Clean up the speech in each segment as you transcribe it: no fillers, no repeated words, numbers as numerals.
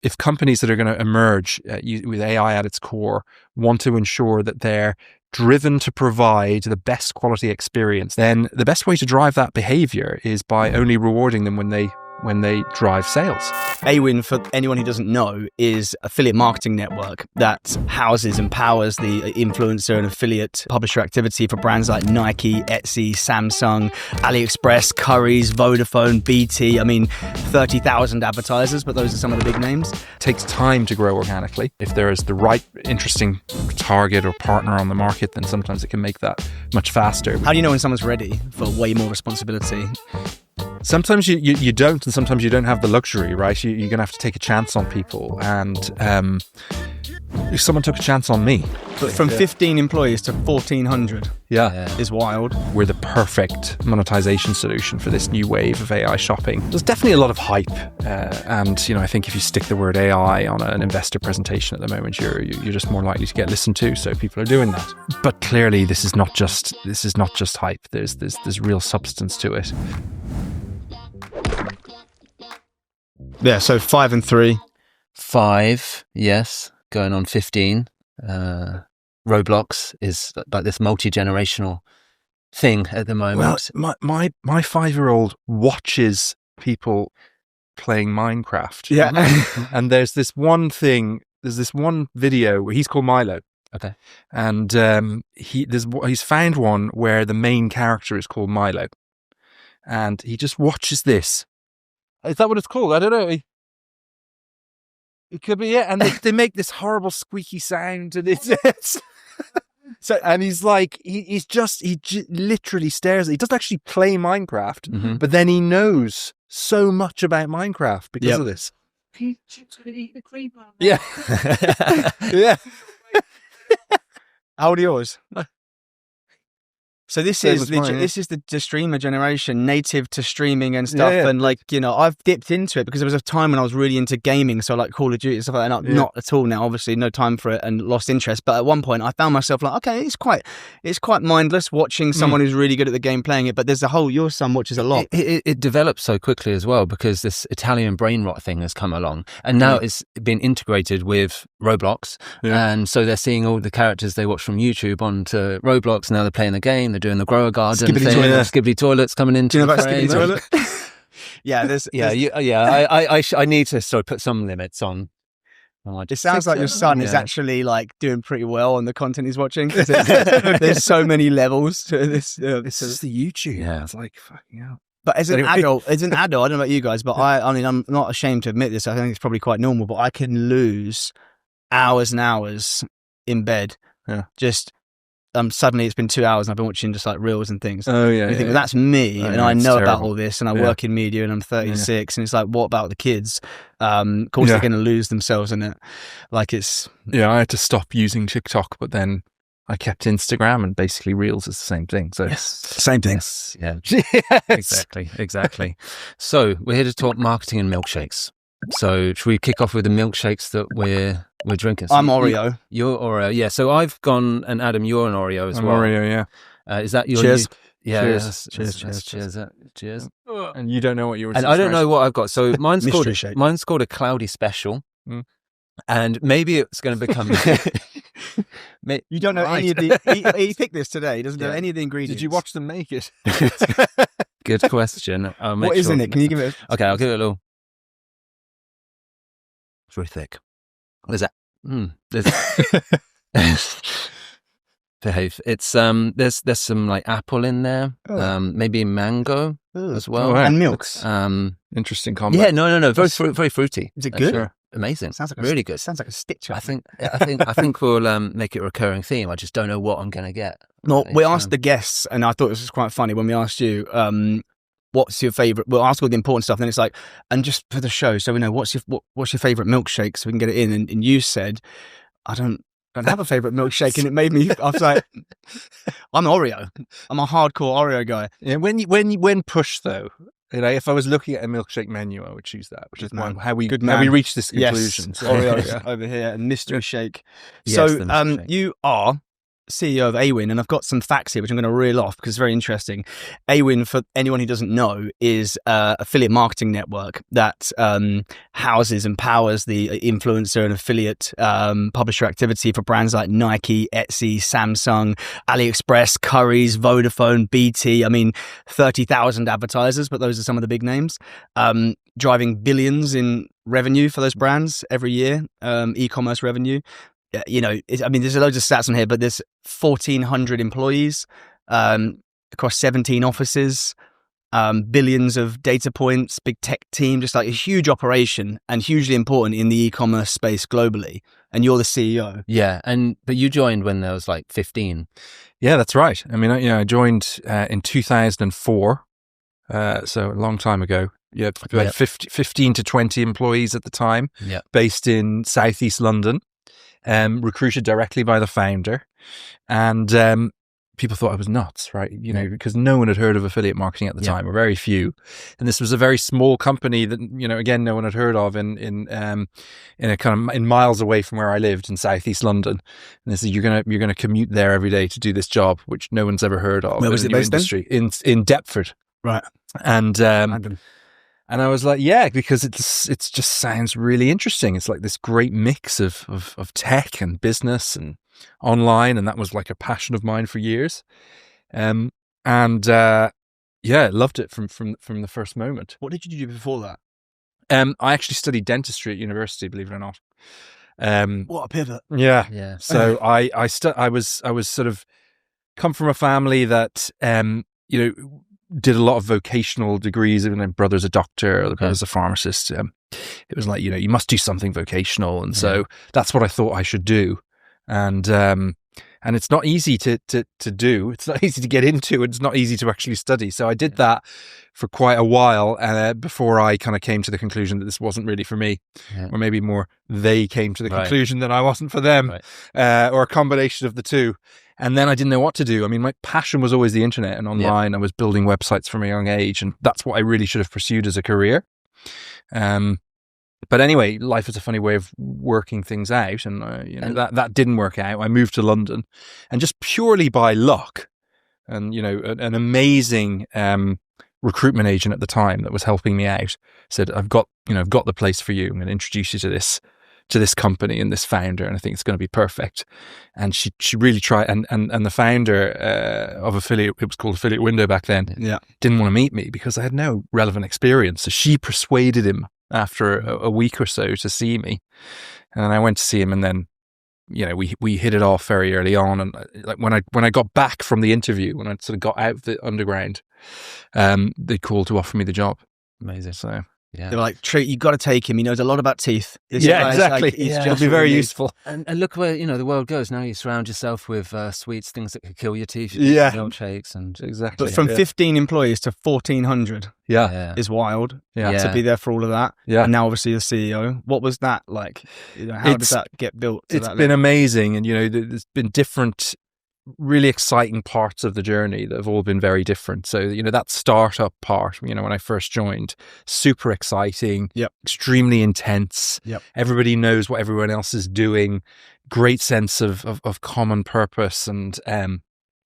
if companies that are going to emerge with AI at its core want to ensure that they're driven to provide the best quality experience, then the best way to drive that behavior is by only rewarding them when they drive sales. Awin, for anyone who doesn't know, is affiliate marketing network that houses and powers the influencer and affiliate publisher activity for brands like Nike, Etsy, Samsung, AliExpress, Currys, Vodafone, BT. I mean, 30,000 advertisers, but those are some of the big names. It takes time to grow organically. If there is the right interesting target or partner on the market, then sometimes it can make that much faster. How do you know when someone's ready for way more responsibility? Sometimes you don't, and sometimes you don't have the luxury, right? You're going to have to take a chance on people. And someone took a chance on me. But from 15 employees to 1,400 is wild. We're the perfect monetization solution for this new wave of AI shopping. There's definitely a lot of hype. And, I think if you stick the word AI on an investor presentation at the moment, you're just more likely to get listened to. So people are doing that. But clearly this is not just hype. There's real substance to it. Yeah, so 5 and 3. 5, yes, going on 15. Roblox is like this multi-generational thing at the moment. Well, my 5-year-old watches people playing Minecraft. Yeah. And there's this one video where he's called Milo. Okay. And he's found one where the main character is called Milo. And he just watches this. Is that what it's called? I don't know. It could be it. And they make this horrible squeaky sound, and it's so. And he's like, he literally stares. He doesn't actually play Minecraft, but then he knows so much about Minecraft because of this. Yeah, yeah. How old are yours? So this is the streamer generation, native to streaming and stuff. Yeah. And I've dipped into it because there was a time when I was really into gaming. So like Call of Duty and stuff like that. Not at all now, obviously, no time for it and lost interest. But at one point I found myself like, okay, it's quite mindless watching someone who's really good at the game playing it. But there's your son watches a lot. It develops so quickly as well because this Italian brain rot thing has come along. And now it's been integrated with Roblox. Yeah. And so they're seeing all the characters they watch from YouTube onto Roblox. Now they're playing the game. They're doing the grower garden Skibbity toilets coming into. Do you know about Skibbity toilet? I need to sort of put some limits on. It sounds like your son is actually like doing pretty well on the content he's watching. There's so many levels to this. This is the YouTube. Yeah, it's like fucking hell. But as an adult, I don't know about you guys, but I mean, I'm not ashamed to admit this. I think it's probably quite normal, but I can lose hours and hours in bed. Yeah. Just suddenly it's been 2 hours and I've been watching just like reels and things. Oh yeah. And you think, well, that's me, and I know terrible. about all this, and I work in media, and I'm 36, and it's like, what about the kids? Of course, they're going to lose themselves in it. Like it's. Yeah, I had to stop using TikTok, but then I kept Instagram, and basically Reels is the same thing. So same thing. Yes, yeah, exactly. So we're here to talk marketing and milkshakes. So should we kick off with the milkshakes that we're drinking? So I'm Oreo. You're Oreo, yeah. So I've gone, and Adam, you're an Oreo as well. Oreo, yeah. Is that your? Cheers. Cheers. Cheers. And you don't know what yours is. And I don't know what I've got. So mine's Mystery called a cloudy special, and maybe it's going to become. You don't know any of the. He picked this today. He doesn't know any of the ingredients. Did you watch them make it? Good question. What is in it? Can you give it? Okay, I'll give it a little. It's very thick. What is that? Behave. It's there's some like apple in there. Maybe mango as well. And milk. Interesting combo. Yeah, no. Very fruity. Is it good? Sure. Amazing. Sounds like really good. Sounds like a stitch. I think we'll make it a recurring theme. I just don't know what I'm going to get. No, we asked the guests, and I thought this was quite funny when we asked you, what's your favorite? We'll ask all the important stuff, and then it's like, and just for the show, so we know what's your favorite milkshake, so we can get it in. And you said, I don't have a favorite milkshake, and it made me. I was like, I'm Oreo. I'm a hardcore Oreo guy. Yeah. When pushed though. If I was looking at a milkshake menu, I would choose that, which is how we reached this conclusion. Yes, Oreos over here and mystery shake. Yes, so you are CEO of Awin, and I've got some facts here which I'm going to reel off because it's very interesting. Awin, for anyone who doesn't know, is an affiliate marketing network that houses and powers the influencer and affiliate publisher activity for brands like Nike, Etsy, Samsung, AliExpress, Currys, Vodafone, BT. I mean, 30,000 advertisers, but those are some of the big names. Driving billions in revenue for those brands every year, e-commerce revenue. There's loads of stats on here, but there's 1,400 employees across 17 offices, billions of data points, big tech team, just like a huge operation and hugely important in the e-commerce space globally. And you're the CEO. Yeah, but you joined when there was like 15. Yeah, that's right. I mean, I joined in 2004, so a long time ago. Yeah, about 15 to 20 employees at the time, based in Southeast London. Recruited directly by the founder, and people thought I was nuts, right? Because no one had heard of affiliate marketing at the time, or very few, and this was a very small company that again no one had heard of in a kind of in miles away from where I lived in Southeast London. And they said you're gonna commute there every day to do this job, which no one's ever heard of. Where was it based in Deptford, right? And I was like, yeah, because it's just sounds really interesting. It's like this great mix of tech and business and online, and that was like a passion of mine for years. Loved it from the first moment. What did you do before that? I actually studied dentistry at university, believe it or not. What a pivot! Yeah. So I was sort of come from a family that did a lot of vocational degrees. My brother's a doctor, the brother's a pharmacist. It was like, you must do something vocational. And so that's what I thought I should do. And it's not easy to do. It's not easy to get into. It's not easy to actually study. So I did that for quite a while before I kind of came to the conclusion that this wasn't really for me, or maybe more they came to the conclusion that I wasn't for them, or a combination of the two. And then I didn't know what to do. I mean, my passion was always the internet and online. I was building websites from a young age, and that's what I really should have pursued as a career. But anyway, life is a funny way of working things out, and that didn't work out. I moved to London, and just purely by luck, and an amazing recruitment agent at the time that was helping me out said, I've got the place for you. I'm going to introduce you to this company and this founder, and I think it's going to be perfect. And she really tried, and the founder of Affiliate, it was called Affiliate Window back then, didn't want to meet me because I had no relevant experience. So she persuaded him after a week or so to see me, and I went to see him, and then we hit it off very early on. And like when I got back from the interview, when I sort of got out of the underground, they called to offer me the job. Amazing. So they were like, you got to take him. He knows a lot about teeth. Exactly. It'll be very useful. And look where the world goes now. You surround yourself with sweets, things that could kill your teeth. Milkshakes and exactly. But from 15 employees to 1,400, is wild. To be there for all of that. And now obviously the CEO. What was that like? How did that get built? It's been amazing, and there's been different, really exciting parts of the journey that have all been very different. So, that startup part, when I first joined, super exciting, extremely intense. Everybody knows what everyone else is doing, great sense of common purpose, and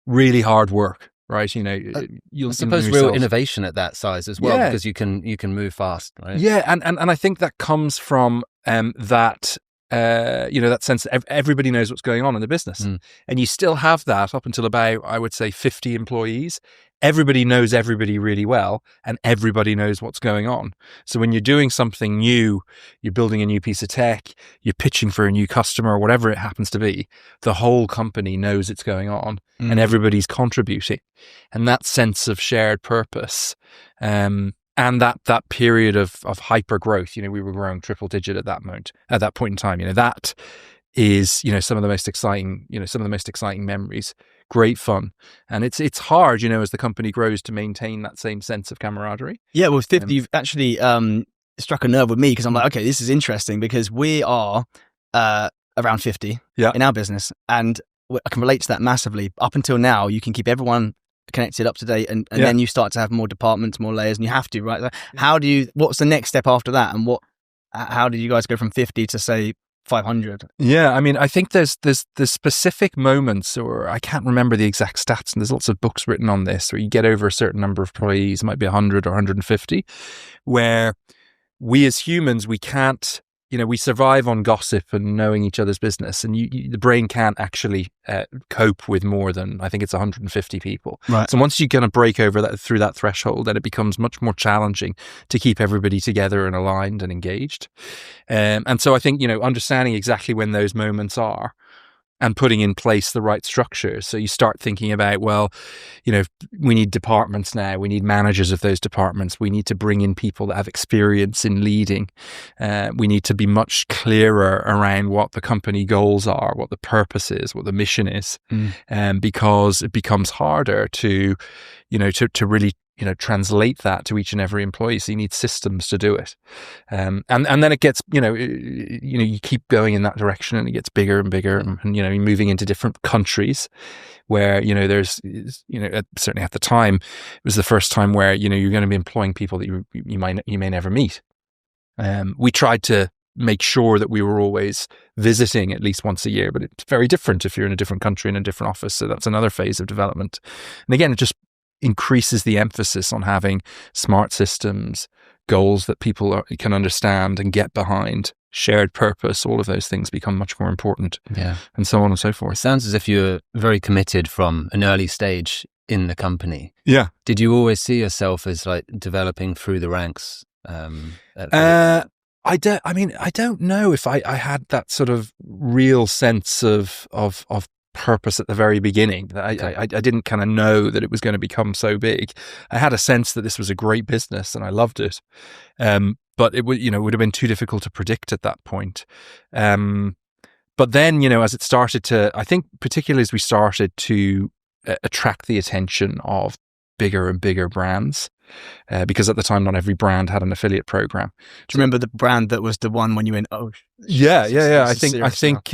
really hard work, right? You'll suppose real innovation at that size as well, because you can move fast, right? Yeah. And I think that comes from that sense that everybody knows what's going on in the business. And you still have that up until about, I would say, 50 employees. Everybody knows everybody really well, and everybody knows what's going on. So when you're doing something new, you're building a new piece of tech, you're pitching for a new customer, or whatever it happens to be, the whole company knows it's going on, and everybody's contributing. And that sense of shared purpose, and that period of hyper growth, we were growing triple digit at that point in time. That is some of the most exciting memories. Great fun, and it's hard, as the company grows, to maintain that same sense of camaraderie. Yeah, well, 50, you've actually struck a nerve with me, because I'm like, okay, this is interesting, because we are around 50 in our business, and I can relate to that massively. Up until now, you can keep everyone connected, up to date, and then you start to have more departments, more layers, and you have to, right? What's the next step after that, and how did you guys go from 50 to say 500. Yeah, I mean, I think there's specific moments, or I can't remember the exact stats, and there's lots of books written on this, where you get over a certain number of employees, it might be 100 or 150, where we as humans, we can't, we survive on gossip and knowing each other's business, and the brain can't actually cope with more than, I think it's 150 people. Right. So once you kind of break over through that threshold, then it becomes much more challenging to keep everybody together and aligned and engaged. And so I think, understanding exactly when those moments are, and putting in place the right structures. So you start thinking about, well, we need departments now. We need managers of those departments. We need to bring in people that have experience in leading. We need to be much clearer around what the company goals are, what the purpose is, what the mission is, because it becomes harder to really translate that to each and every employee. So you need systems to do it. And then it gets, you keep going in that direction, and it gets bigger and bigger, and you're moving into different countries where, there's, certainly at the time, it was the first time where, you're going to be employing people that you may never meet. We tried to make sure that we were always visiting at least once a year, but it's very different if you're in a different country in a different office. So that's another phase of development. And again, it just increases the emphasis on having smart systems, goals that people can understand and get behind, shared purpose. All of those things become much more important, and so on and so forth. It sounds as if you're very committed from an early stage in the company. Yeah. Did you always see yourself as like developing through the ranks? I don't know if I had that sort of real sense of purpose at the very begining. I didn't kind of know that it was going to become so big. I had a sense that this was a great business and I loved it, but it would have been too difficult to predict at that point. But then as it started to, I think particularly as we started to attract the attention of bigger and bigger brands, because at the time not every brand had an affiliate program. Do you remember the brand that was the one when you went, Yeah. I think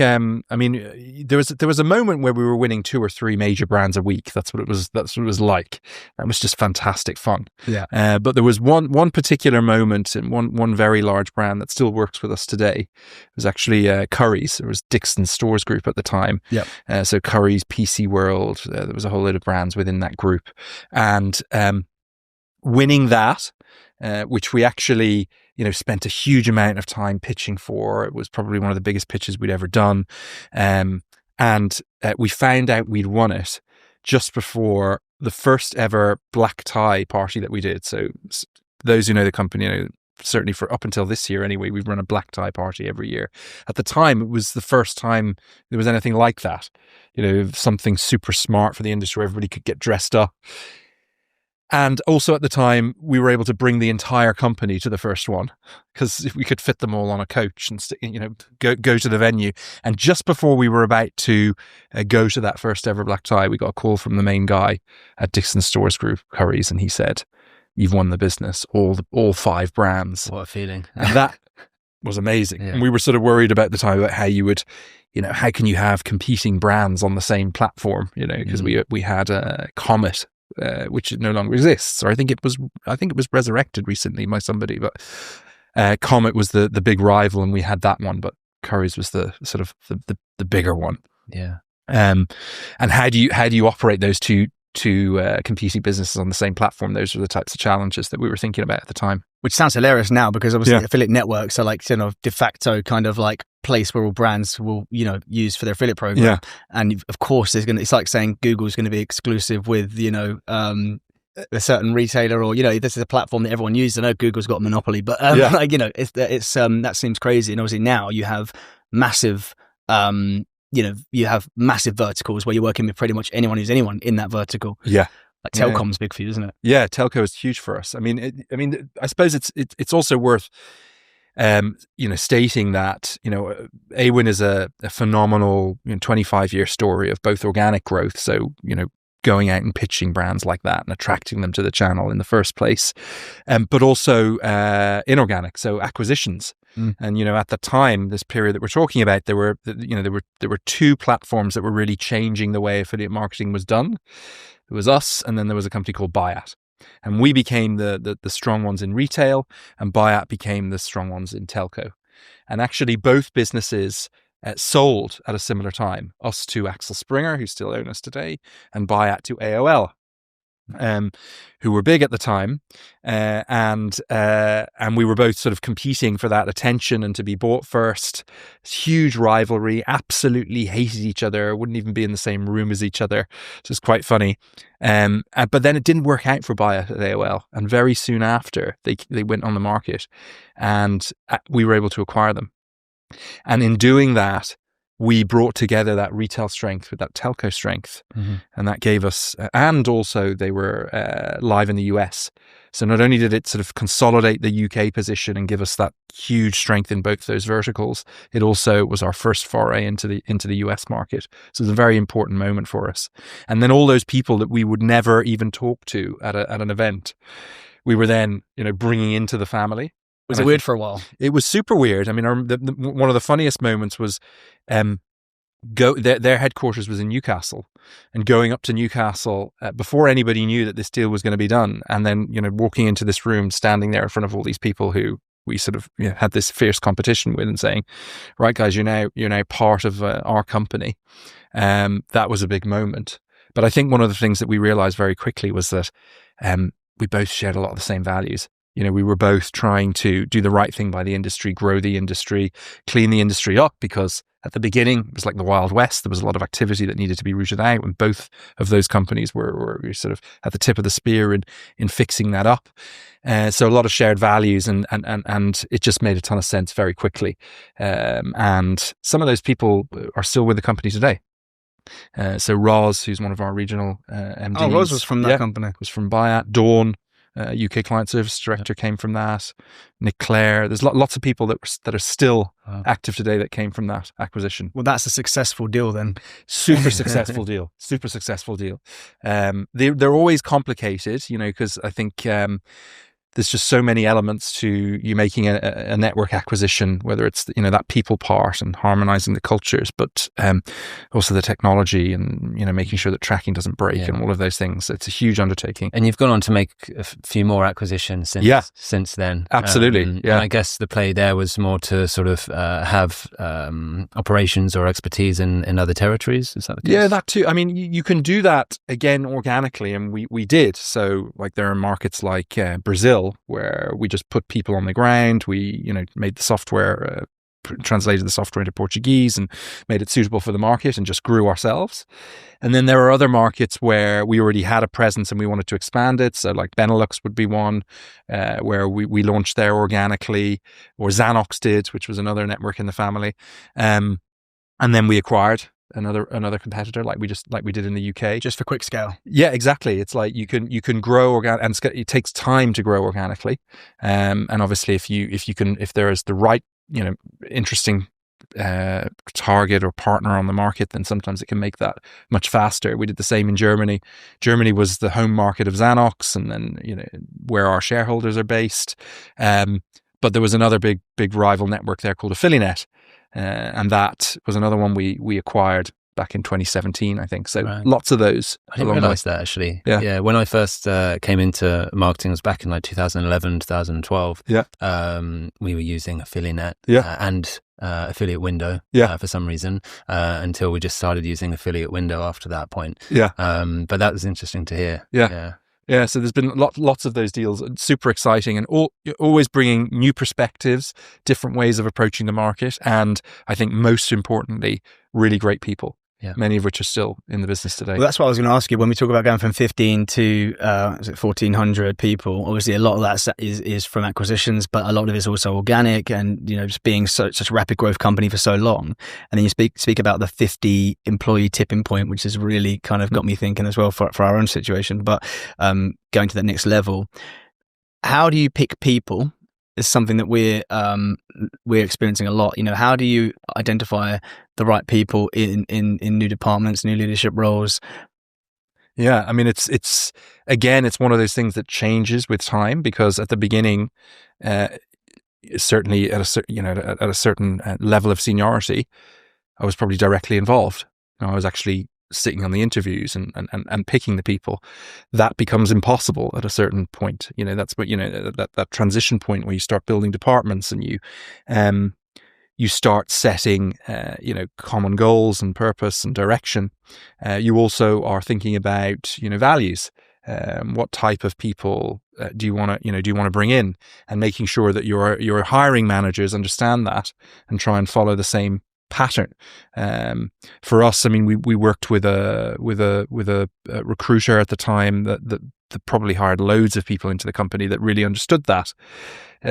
there was a moment where we were winning 2 or 3 major brands a week. That's what it was like. That was just fantastic fun. Yeah. But there was one particular moment, and one very large brand that still works with us today. It was actually Currys. It was Dixon Stores Group at the time. Yeah. So Currys, PC World, there was a whole load of brands within that group, and winning that, which we actually, spent a huge amount of time pitching for. It was probably one of the biggest pitches we'd ever done. And we found out we'd won it just before the first ever black tie party that we did. So those who know the company, certainly for up until this year anyway, we've run a black tie party every year. At the time, it was the first time there was anything like that. Something super smart for the industry where everybody could get dressed up. And also at the time, we were able to bring the entire company to the first one, because we could fit them all on a coach and go to the venue. And just before we were about to go to that first ever black tie, we got a call from the main guy at Dixon Stores Group, Currys, and he said, "You've won the business, all 5 brands." What a feeling! And that was amazing. Yeah. And we were sort of worried about the time about how you would, how can you have competing brands on the same platform? Because we had a Comet. Which no longer exists, or I think it was resurrected recently by somebody. But Comet was the big rival, and we had that one. But Currys was the sort of the bigger one. Yeah. And how do you operate those two competing businesses on the same platform? Those are the types of challenges that we were thinking about at the time. Which sounds hilarious now, because obviously affiliate networks are like, de facto kind of like place where all brands will, use for their affiliate program. Yeah. And of course it's like saying Google's going to be exclusive with, a certain retailer, or, this is a platform that everyone uses. I know Google's got a monopoly, but it's that seems crazy. And obviously now you have massive, you have massive verticals where you're working with pretty much anyone who's anyone in that vertical. Yeah. Like Telcom's big for you, isn't it? Yeah, Telco is huge for us. I mean, I suppose it's also worth, stating that, Awin is a phenomenal 25-year story of both organic growth. So, going out and pitching brands like that and attracting them to the channel in the first place, but also inorganic, so acquisitions. And at the time, this period that we're talking about, there were 2 platforms that were really changing the way affiliate marketing was done. There was us, and then there was a company called Buyout, and we became the strong ones in retail, and Buyout became the strong ones in telco. And actually both businesses sold at a similar time, us to Axel Springer, who still own us today, and Bayat to AOL, who were big at the time, and we were both sort of competing for that attention and to be bought first. Huge rivalry, absolutely hated each other, wouldn't even be in the same room as each other. So it's quite funny. But then it didn't work out for Bayat at AOL, and very soon after they went on the market, and we were able to acquire them. And in doing that, we brought together that retail strength with that telco strength. And that gave us, and also they were live in the US. So not only did it sort of consolidate the UK position and give us that huge strength in both those verticals, it also was our first foray into the US market. So it was a very important moment for us. And then all those people that we would never even talk to at an event, we were then, bringing into the family. Was it weird for a while? It was super weird. I mean, one of the funniest moments was their headquarters was in Newcastle, and going up to Newcastle before anybody knew that this deal was going to be done, and then walking into this room, standing there in front of all these people who we sort of had this fierce competition with, and saying, "Right, guys, you're now part of our company." That was a big moment. But I think one of the things that we realized very quickly was that we both shared a lot of the same values. We were both trying to do the right thing by the industry, grow the industry, clean the industry up, because at the beginning, it was like the Wild West. There was a lot of activity that needed to be rooted out, and both of those companies were sort of at the tip of the spear in fixing that up. So a lot of shared values, and it just made a ton of sense very quickly. And some of those people are still with the company today. So Roz, who's one of our regional MDs. Oh, Roz was from that company. Was from Bayat. Dawn, UK Client Service Director, came from that. Nick Clare. There's lots of people that are still active today that came from that acquisition. Well, that's a successful deal then. Super successful deal. Super successful deal. They're always complicated, because I think there's just so many elements to you making a network acquisition, whether it's that people part and harmonizing the cultures, but also the technology and making sure that tracking doesn't break and all of those things. It's a huge undertaking. And you've gone on to make a few more acquisitions since then. Absolutely. And I guess the play there was more to sort of have operations or expertise in other territories. Is that the case? Yeah, that too. I mean, you can do that again organically, and we did. So like there are markets like Brazil, where we just put people on the ground. We, made the software, translated the software into Portuguese and made it suitable for the market, and just grew ourselves. And then there are other markets where we already had a presence and we wanted to expand it. So like Benelux would be one, where we launched there organically, or Xanox did, which was another network in the family. And then we acquired another competitor, like we did in the UK, just for quick scale. Yeah, exactly. It's like you can grow and it takes time to grow organically. And obviously, if there is the right interesting target or partner on the market, then sometimes it can make that much faster. We did the same in Germany. Germany was the home market of Xanox, and then where our shareholders are based. But there was another big rival network there called Affiliate. And that was another one we acquired back in 2017, I think. So lots of those. I didn't realise that, actually. Yeah. When I first came into marketing, it was back in like 2011, 2012. Yeah. We were using Affiliate and Affiliate Window for some reason, until we just started using Affiliate Window after that point. Yeah. But that was interesting to hear. Yeah, so there's been lots of those deals, super exciting, and always bringing new perspectives, different ways of approaching the market, and I think most importantly, really great people. Many of which are still in the business today. Well, that's what I was going to ask you. When we talk about going from 15 to 1,400 people, obviously a lot of that is from acquisitions, but a lot of it is also organic, and just being such a rapid growth company for so long. And then you speak about the 50 employee tipping point, which has really kind of got me thinking as well for our own situation. But going to the next level, how do you pick people? Is something that we're experiencing a lot. How do you identify the right people in new departments, new leadership roles? Yeah, I mean, it's one of those things that changes with time, because at the beginning, certainly at a certain level of seniority, I was probably directly involved. I was actually sitting on the interviews and picking the people. That becomes impossible at a certain point. That's what that transition point where you start building departments, and you start setting, common goals and purpose and direction, you also are thinking about, values. What type of people do you want to bring in, and making sure that your hiring managers understand that and try and follow the same pattern. For us, I mean, we worked with a recruiter at the time that probably hired loads of people into the company that really understood that.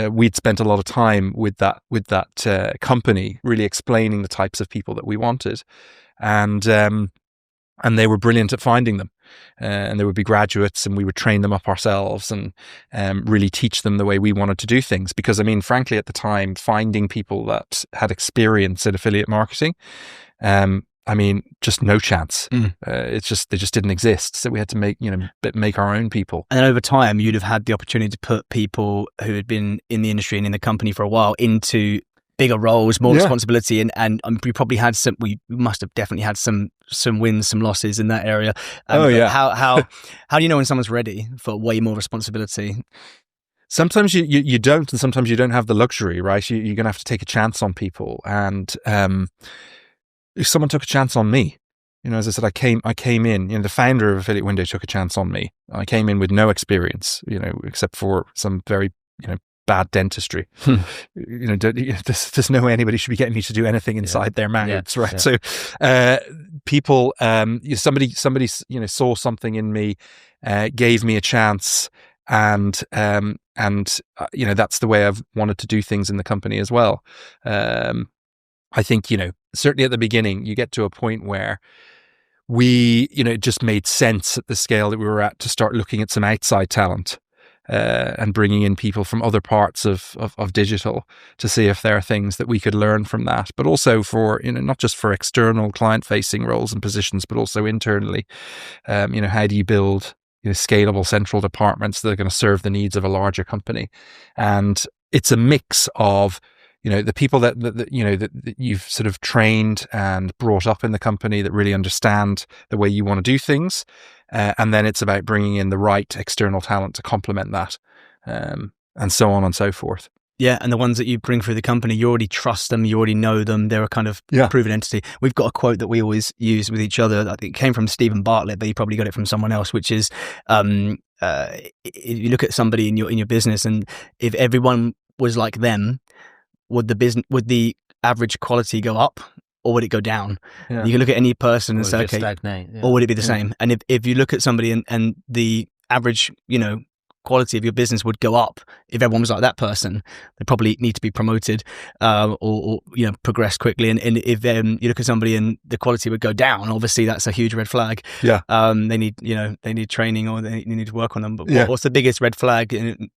We'd spent a lot of time with that company, really explaining the types of people that we wanted, and they were brilliant at finding them. And there would be graduates, and we would train them up ourselves and really teach them the way we wanted to do things. Because, I mean, frankly, at the time, finding people that had experience in affiliate marketing, just no chance. They just didn't exist. So we had to make our own people. And then over time, you'd have had the opportunity to put people who had been in the industry and in the company for a while into bigger roles, more responsibility, and we probably had some. We must have definitely had some wins, some losses in that area. How do you know when someone's ready for way more responsibility? Sometimes you don't, and sometimes you don't have the luxury, right? You're going to have to take a chance on people, and if someone took a chance on me, as I said, I came in. The founder of Affiliate Window took a chance on me. I came in with no experience, except for some very bad dentistry. There's no way anybody should be getting me to do anything inside their mouths, right? So people, somebody saw something in me, gave me a chance, and that's the way I've wanted to do things in the company as well. I think certainly at the beginning, you get to a point where it just made sense at the scale that we were at to start looking at some outside talent. And bringing in people from other parts of digital to see if there are things that we could learn from that, but also for, not just for external client-facing roles and positions, but also internally. How do you build scalable central departments that are going to serve the needs of a larger company? And it's a mix of the people that you've sort of trained and brought up in the company that really understand the way you want to do things. And then it's about bringing in the right external talent to complement that, and so on and so forth. Yeah, and the ones that you bring through the company, you already trust them, you already know them. They're a kind of proven entity. We've got a quote that we always use with each other. I think it came from Stephen Bartlett, but you probably got it from someone else, which is if you look at somebody in your business, and if everyone was like them, would the average quality go up, or would it go down? You can look at any person and say, okay, stagnate, or would it be the same? And if you look at somebody and the average, quality of your business would go up if everyone was like that person, they probably need to be promoted or progress quickly. And if you look at somebody and the quality would go down, obviously that's a huge red flag. They need training, or they need to work on them. But what's the biggest red flag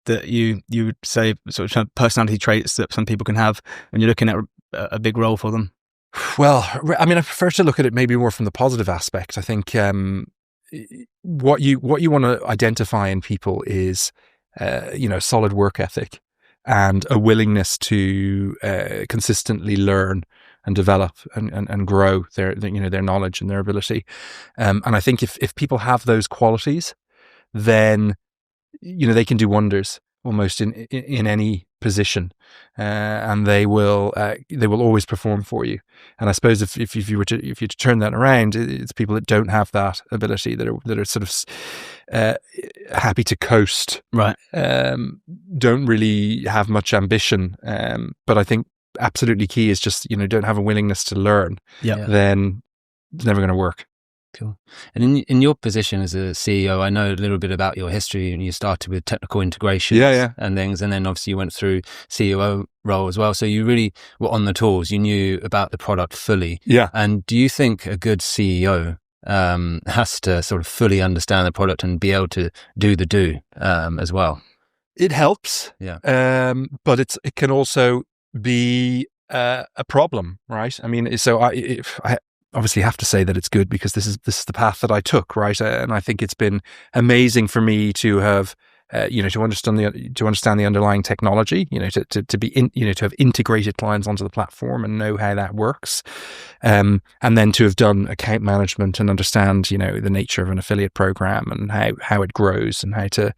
that you would say, sort of personality traits that some people can have when you're looking at a big role for them? Well, I mean, I prefer to look at it maybe more from the positive aspect. I think what you want to identify in people is solid work ethic and a willingness to consistently learn and develop and grow their knowledge and their ability. And I think if people have those qualities, then they can do wonders almost in any position, and they will always perform for you. And I suppose if you were to turn that around, it's people that don't have that ability, that are sort of happy to coast, right? Don't really have much ambition. But I think absolutely key is just don't have a willingness to learn. Then it's never going to work. Cool. And in your position as a CEO, I know a little bit about your history, and you started with technical integrations and things, and then obviously you went through CEO role as well. So you really were on the tools. You knew about the product fully. Yeah. And do you think a good CEO has to sort of fully understand the product and be able to do as well? It helps. Yeah. But it can also be a problem, right? I mean, so I obviously have to say that it's good because this is the path that I took, right? And I think it's been amazing for me to have, to understand the underlying technology, to have integrated clients onto the platform and know how that works, and then to have done account management and understand, the nature of an affiliate program and how it grows and how to,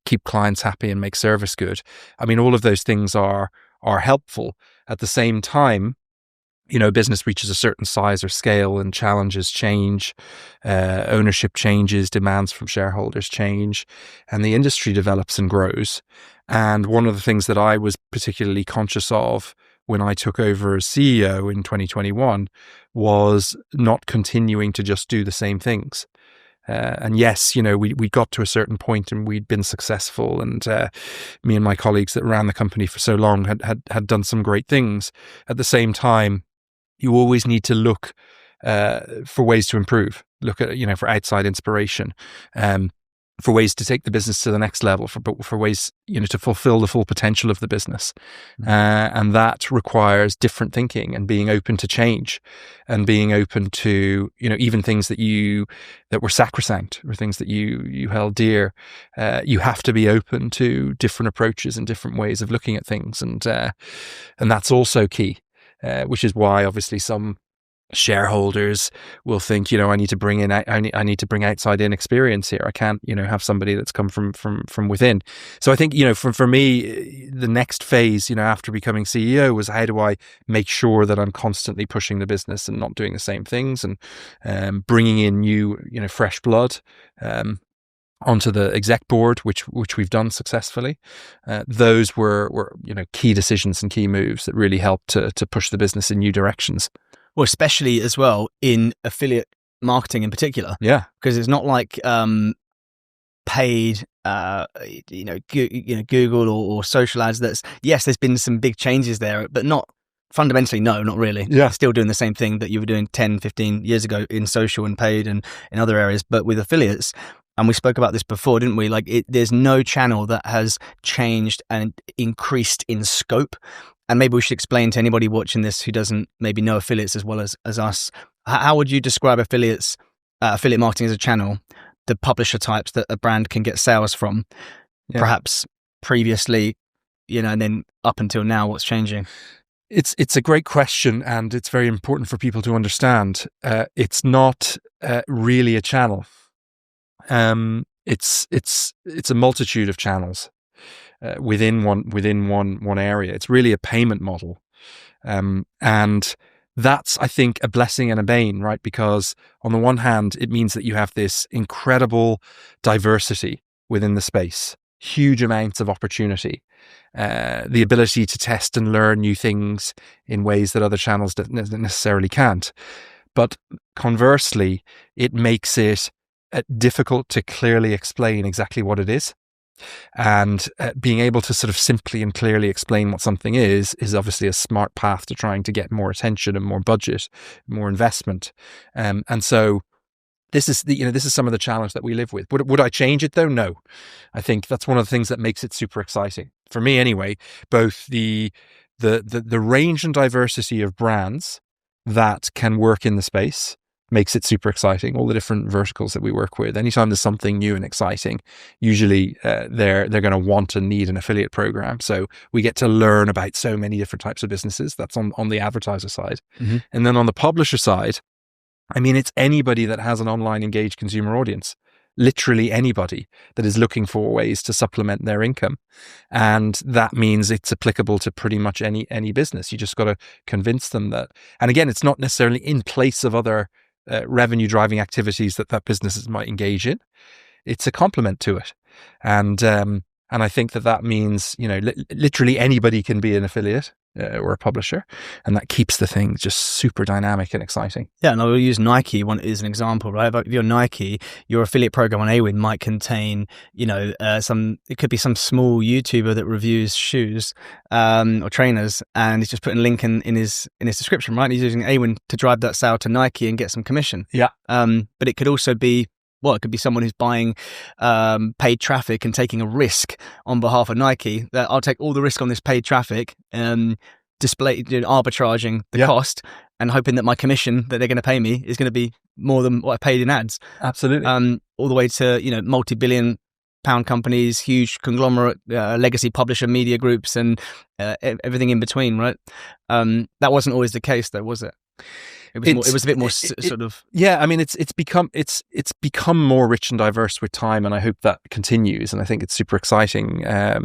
keep clients happy and make service good. I mean, all of those things are helpful. At the same time, business reaches a certain size or scale and challenges change, ownership changes, demands from shareholders change, and the industry develops and grows. And one of the things that I was particularly conscious of when I took over as CEO in 2021 was not continuing to just do the same things. And yes, we got to a certain point and we'd been successful, and me and my colleagues that ran the company for so long had done some great things. At the same time, you always need to look for ways to improve, look at, for outside inspiration, for ways to take the business to the next level, for ways, to fulfill the full potential of the business. And that requires different thinking and being open to change, and being open to, even things that were sacrosanct or things that you held dear. You have to be open to different approaches and different ways of looking at things. And that's also key, which is why obviously some shareholders will think, I need to bring outside in experience here. I can't, have somebody that's come from within. So I think, for me, the next phase, after becoming CEO was, how do I make sure that I'm constantly pushing the business and not doing the same things, and bringing in new, fresh blood onto the exec board, which we've done successfully. Those were key decisions and key moves that really helped to push the business in new directions. Well, especially as well in affiliate marketing in particular. Yeah. Because it's not like paid, Google or social ads. Yes, there's been some big changes there, but not fundamentally, no, not really. Yeah. Still doing the same thing that you were doing 10, 15 years ago in social and paid and in other areas. But with affiliates, and we spoke about this before, didn't we? There's no channel that has changed and increased in scope. And maybe we should explain to anybody watching this who doesn't maybe know affiliates as well as us. How would you describe affiliate marketing as a channel, the publisher types that a brand can get sales from, perhaps previously, and then up until now, what's changing? It's a great question, and it's very important for people to understand. It's not really a channel. It's a multitude of channels. Within one area. It's really a payment model. And that's, I think, a blessing and a bane, right? Because on the one hand, it means that you have this incredible diversity within the space, huge amounts of opportunity, the ability to test and learn new things in ways that other channels don't necessarily can't. But conversely, it makes it difficult to clearly explain exactly what it is. And being able to sort of simply and clearly explain what something is obviously a smart path to trying to get more attention and more budget, more investment. And so this is some of the challenge that we live with. Would I change it though? No. I think that's one of the things that makes it super exciting for me anyway. Both the range and diversity of brands that can work in the space makes it super exciting. All the different verticals that we work with. Anytime there's something new and exciting, usually they're going to want and need an affiliate program. So we get to learn about so many different types of businesses. That's on the advertiser side. Mm-hmm. And then on the publisher side, it's anybody that has an online engaged consumer audience. Literally anybody that is looking for ways to supplement their income. And that means it's applicable to pretty much any business. You just got to convince them that. And again, it's not necessarily in place of other revenue driving activities that businesses might engage in. It's a complement to it. And I think that means, literally anybody can be an affiliate or a publisher, and that keeps the thing just super dynamic and exciting. Yeah, and I'll use Nike as an example, right? If you're Nike, your affiliate program on Awin might contain, it could be some small YouTuber that reviews shoes or trainers, and he's just putting a link in his description, right? And he's using Awin to drive that sale to Nike and get some commission. Yeah. But it could also be, it could be someone who's buying paid traffic and taking a risk on behalf of Nike, that I'll take all the risk on this paid traffic, arbitraging the cost and hoping that my commission that they're going to pay me is going to be more than what I paid in ads. Absolutely. All the way to, multi-billion pound companies, huge conglomerate, legacy publisher media groups and everything in between, right? That wasn't always the case though, was it? It was a bit more sort of. Yeah, I mean, it's become more rich and diverse with time, and I hope that continues. And I think it's super exciting. I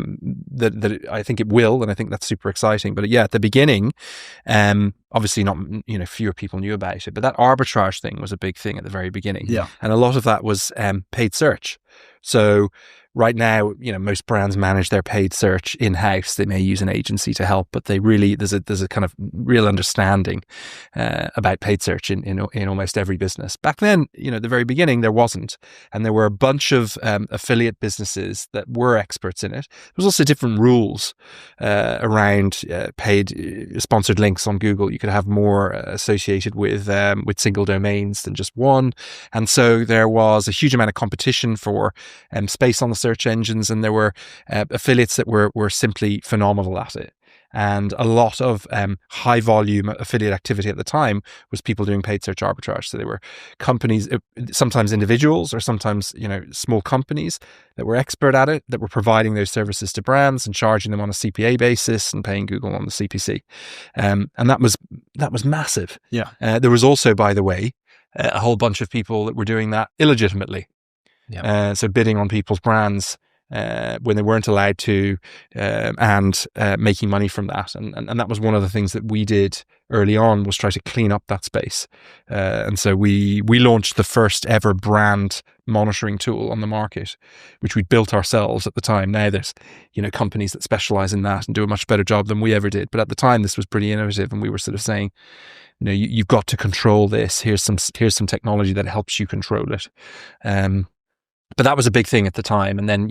think it will, and I think that's super exciting. But yeah, at the beginning, obviously not, fewer people knew about it, but that arbitrage thing was a big thing at the very beginning. Yeah, and a lot of that was paid search. So right now, most brands manage their paid search in-house. They may use an agency to help, but there's a kind of real understanding about paid search in almost every business. Back then, the very beginning, there wasn't, and there were a bunch of affiliate businesses that were experts in it. There was also different rules around paid sponsored links on Google. You could have more associated with single domains than just one, and so there was a huge amount of competition for space on the search engines, and there were affiliates that were simply phenomenal at it. And a lot of high volume affiliate activity at the time was people doing paid search arbitrage. So they were companies, sometimes individuals or sometimes, small companies that were expert at it, that were providing those services to brands and charging them on a CPA basis and paying Google on the CPC. And that was massive. Yeah. There was also, by the way, a whole bunch of people that were doing that illegitimately. Yeah. So bidding on people's brands when they weren't allowed to, and making money from that. And that was one of the things that we did early on, was try to clean up that space. And so we launched the first ever brand monitoring tool on the market, which we built ourselves at the time. Now there's, companies that specialize in that and do a much better job than we ever did. But at the time, this was pretty innovative, and we were sort of saying, you've got to control this. Here's some technology that helps you control it. But that was a big thing at the time. And then,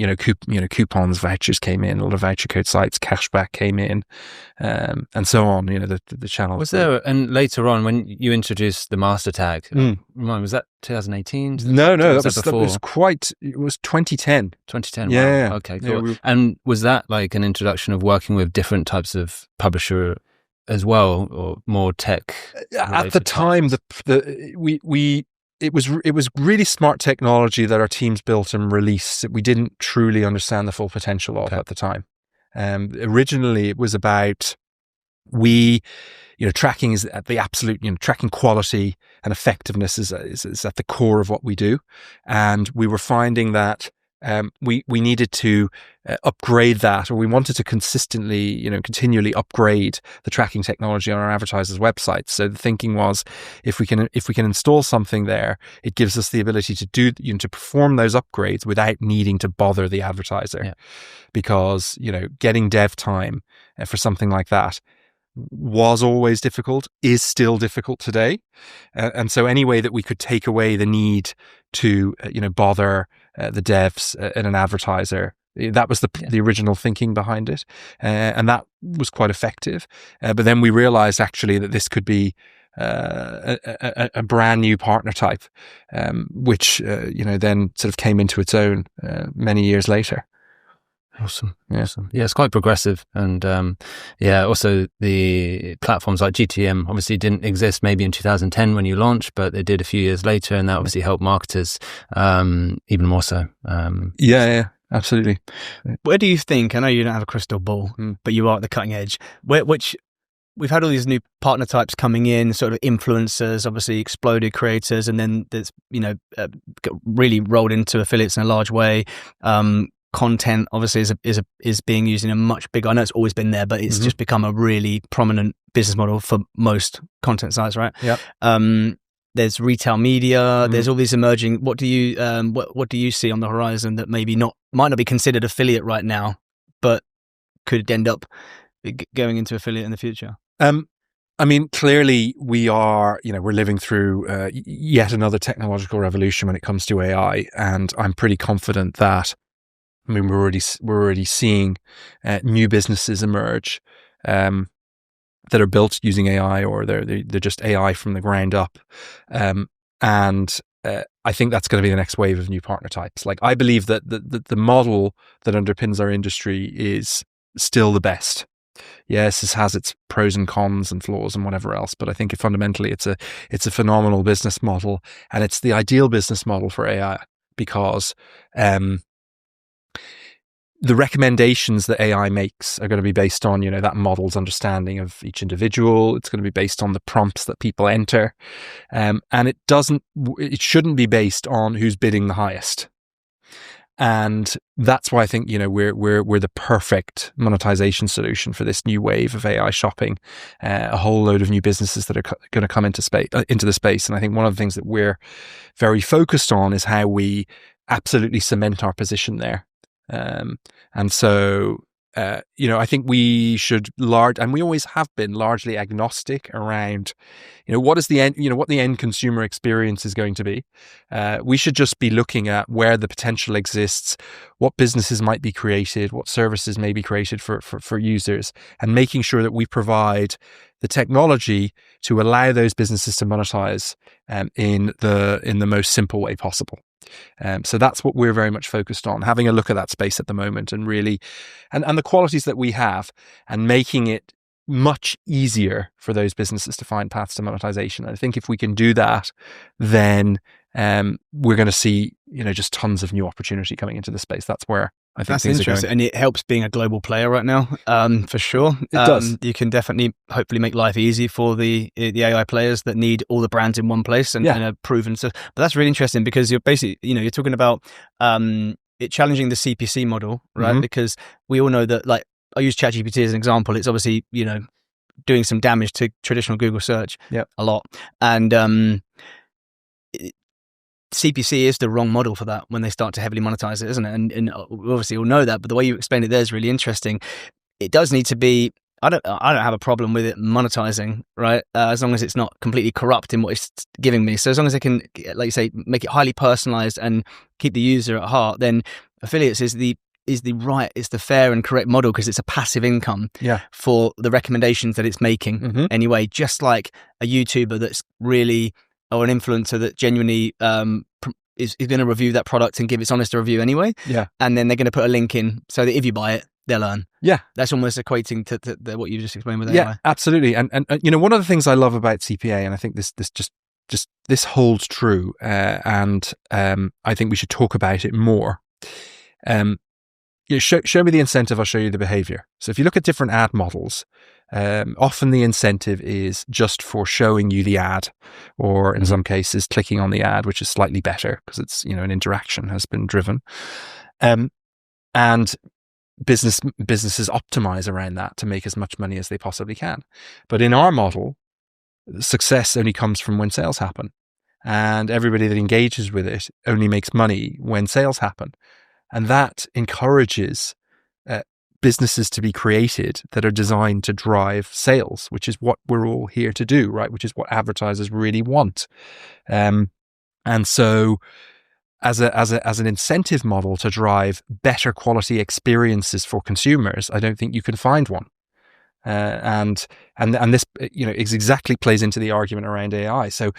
coupons, vouchers came in, a lot of voucher code sites, cashback came in, and so on, the channel. Was there, and later on when you introduced the MasterTag, was that 2018? No, it was 2010. 2010, yeah. wow. Okay, cool. Yeah, and was that like an introduction of working with different types of publisher as well, or more tech? At the time, It was really smart technology that our teams built and released that we didn't truly understand the full potential of at the time. Originally, it was about tracking is at the absolute, tracking quality and effectiveness is at the core of what we do. And we were finding that we needed to upgrade that, or we wanted to continually upgrade the tracking technology on our advertisers' websites. So the thinking was, if we can install something there, it gives us the ability to do, to perform those upgrades without needing to bother the advertiser. Yeah. Because, getting dev time for something like that was always difficult, is still difficult today. And so any way that we could take away the need to, bother the devs and an advertiser, that was the original thinking behind it. And that was quite effective. But then we realized actually that this could be a brand new partner type, which, then sort of came into its own many years later. Awesome. Yeah, it's quite progressive. And also the platforms like GTM obviously didn't exist maybe in 2010 when you launched, but they did a few years later, and that obviously helped marketers even more so. Yeah, absolutely. Where do you think, I know you don't have a crystal ball, but you are at the cutting edge, which we've had all these new partner types coming in, sort of influencers, obviously exploded, creators, and then there's, really rolled into affiliates in a large way. Content obviously is being used in a much bigger, I know it's always been there, but it's just become a really prominent business model for most content sites, right? Yeah. There's retail media, there's all these emerging, what do you see on the horizon that maybe might not be considered affiliate right now, but could end up going into affiliate in the future? I mean, clearly we are, we're living through yet another technological revolution when it comes to AI, and I'm pretty confident that, we're already seeing new businesses emerge that are built using AI, or they're just AI from the ground up, and I think that's going to be the next wave of new partner types. Like, I believe that the model that underpins our industry is still the best. Yes, this has its pros and cons and flaws and whatever else, but I think fundamentally it's a phenomenal business model, and it's the ideal business model for AI because the recommendations that AI makes are going to be based on, that model's understanding of each individual. It's going to be based on the prompts that people enter. And it shouldn't be based on who's bidding the highest. And that's why I think, we're the perfect monetization solution for this new wave of AI shopping, a whole load of new businesses that are going to come into the space. And I think one of the things that we're very focused on is how we absolutely cement our position there. And so, I think we should and we always have been largely agnostic around, what is the end, what the end consumer experience is going to be. We should just be looking at where the potential exists, what businesses might be created, what services may be created for users, and making sure that we provide the technology to allow those businesses to monetize in the most simple way possible. So that's what we're very much focused on, having a look at that space at the moment and really, and the qualities that we have, and making it much easier for those businesses to find paths to monetization. I think if we can do that, then we're going to see, just tons of new opportunity coming into the space. That's where I think that's interesting, and it helps being a global player right now, for sure. It does. You can definitely, hopefully, make life easy for the AI players that need all the brands in one place and are proven. So, but that's really interesting because you're basically, you're talking about it challenging the CPC model, right? Mm-hmm. Because we all know that, like, I use ChatGPT as an example. It's obviously, doing some damage to traditional Google search a lot, and CPC is the wrong model for that when they start to heavily monetize it, isn't it? And obviously you'll know that, but the way you explain it there is really interesting. It does need to be, I don't have a problem with it monetizing, right? As long as it's not completely corrupt in what it's giving me. So as long as they can, like you say, make it highly personalized and keep the user at heart, then affiliates is the fair and correct model, because it's a passive income for the recommendations that it's making anyway, just like a YouTuber that's really, or an influencer that genuinely is going to review that product and give its honest review anyway. Yeah. And then they're going to put a link in so that if you buy it, they'll earn. Yeah. That's almost equating to what you just explained with AI. Yeah, absolutely. And one of the things I love about CPA, and I think this holds true, and I think we should talk about it more. Show me the incentive, I'll show you the behavior. So if you look at different ad models, often the incentive is just for showing you the ad, or in some cases clicking on the ad, which is slightly better because it's, an interaction has been driven. And businesses optimize around that to make as much money as they possibly can. But in our model, success only comes from when sales happen. And everybody that engages with it only makes money when sales happen. And that encourages businesses to be created that are designed to drive sales, which is what we're all here to do, right? Which is what advertisers really want. And so as an incentive model to drive better quality experiences for consumers, I don't think you can find one. And this, exactly plays into the argument around AI. So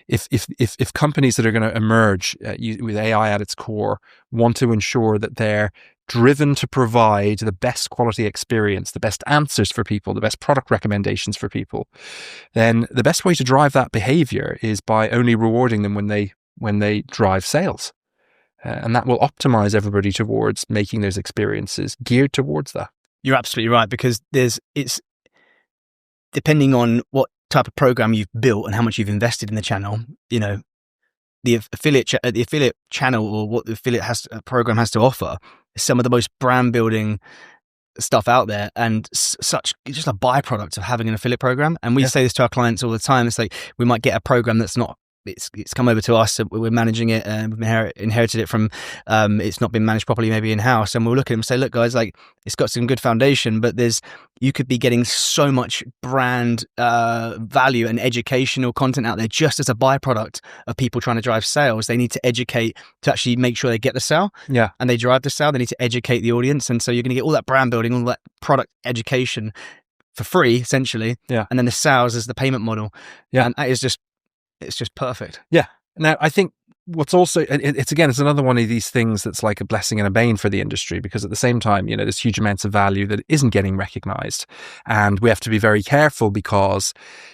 if companies that are going to emerge with AI at its core want to ensure that they're driven to provide the best quality experience, the best answers for people, the best product recommendations for people, then the best way to drive that behavior is by only rewarding them when they drive sales. And that will optimize everybody towards making those experiences geared towards that. You're absolutely right, because it's depending on what type of program you've built and how much you've invested in the channel, the affiliate channel, or what the affiliate program has to offer, is some of the most brand building stuff out there, and such just a byproduct of having an affiliate program. And we say this to our clients all the time. It's like, we might get a program that's not, it's come over to us, we're managing it, and we've inherited it from, it's not been managed properly, maybe in-house, and we'll look at them and say, look guys, like, it's got some good foundation, but you could be getting so much brand value and educational content out there just as a byproduct of people trying to drive sales. They need to educate to actually make sure they get the sale, and they drive the sale. They need to educate the audience, and so you're going to get all that brand building, all that product education for free, essentially, and then the sales is the payment model, and that is just, it's just perfect. Yeah. Now, I think what's also, it's another one of these things that's like a blessing and a bane for the industry, because at the same time, there's huge amounts of value that isn't getting recognized. And we have to be very careful because,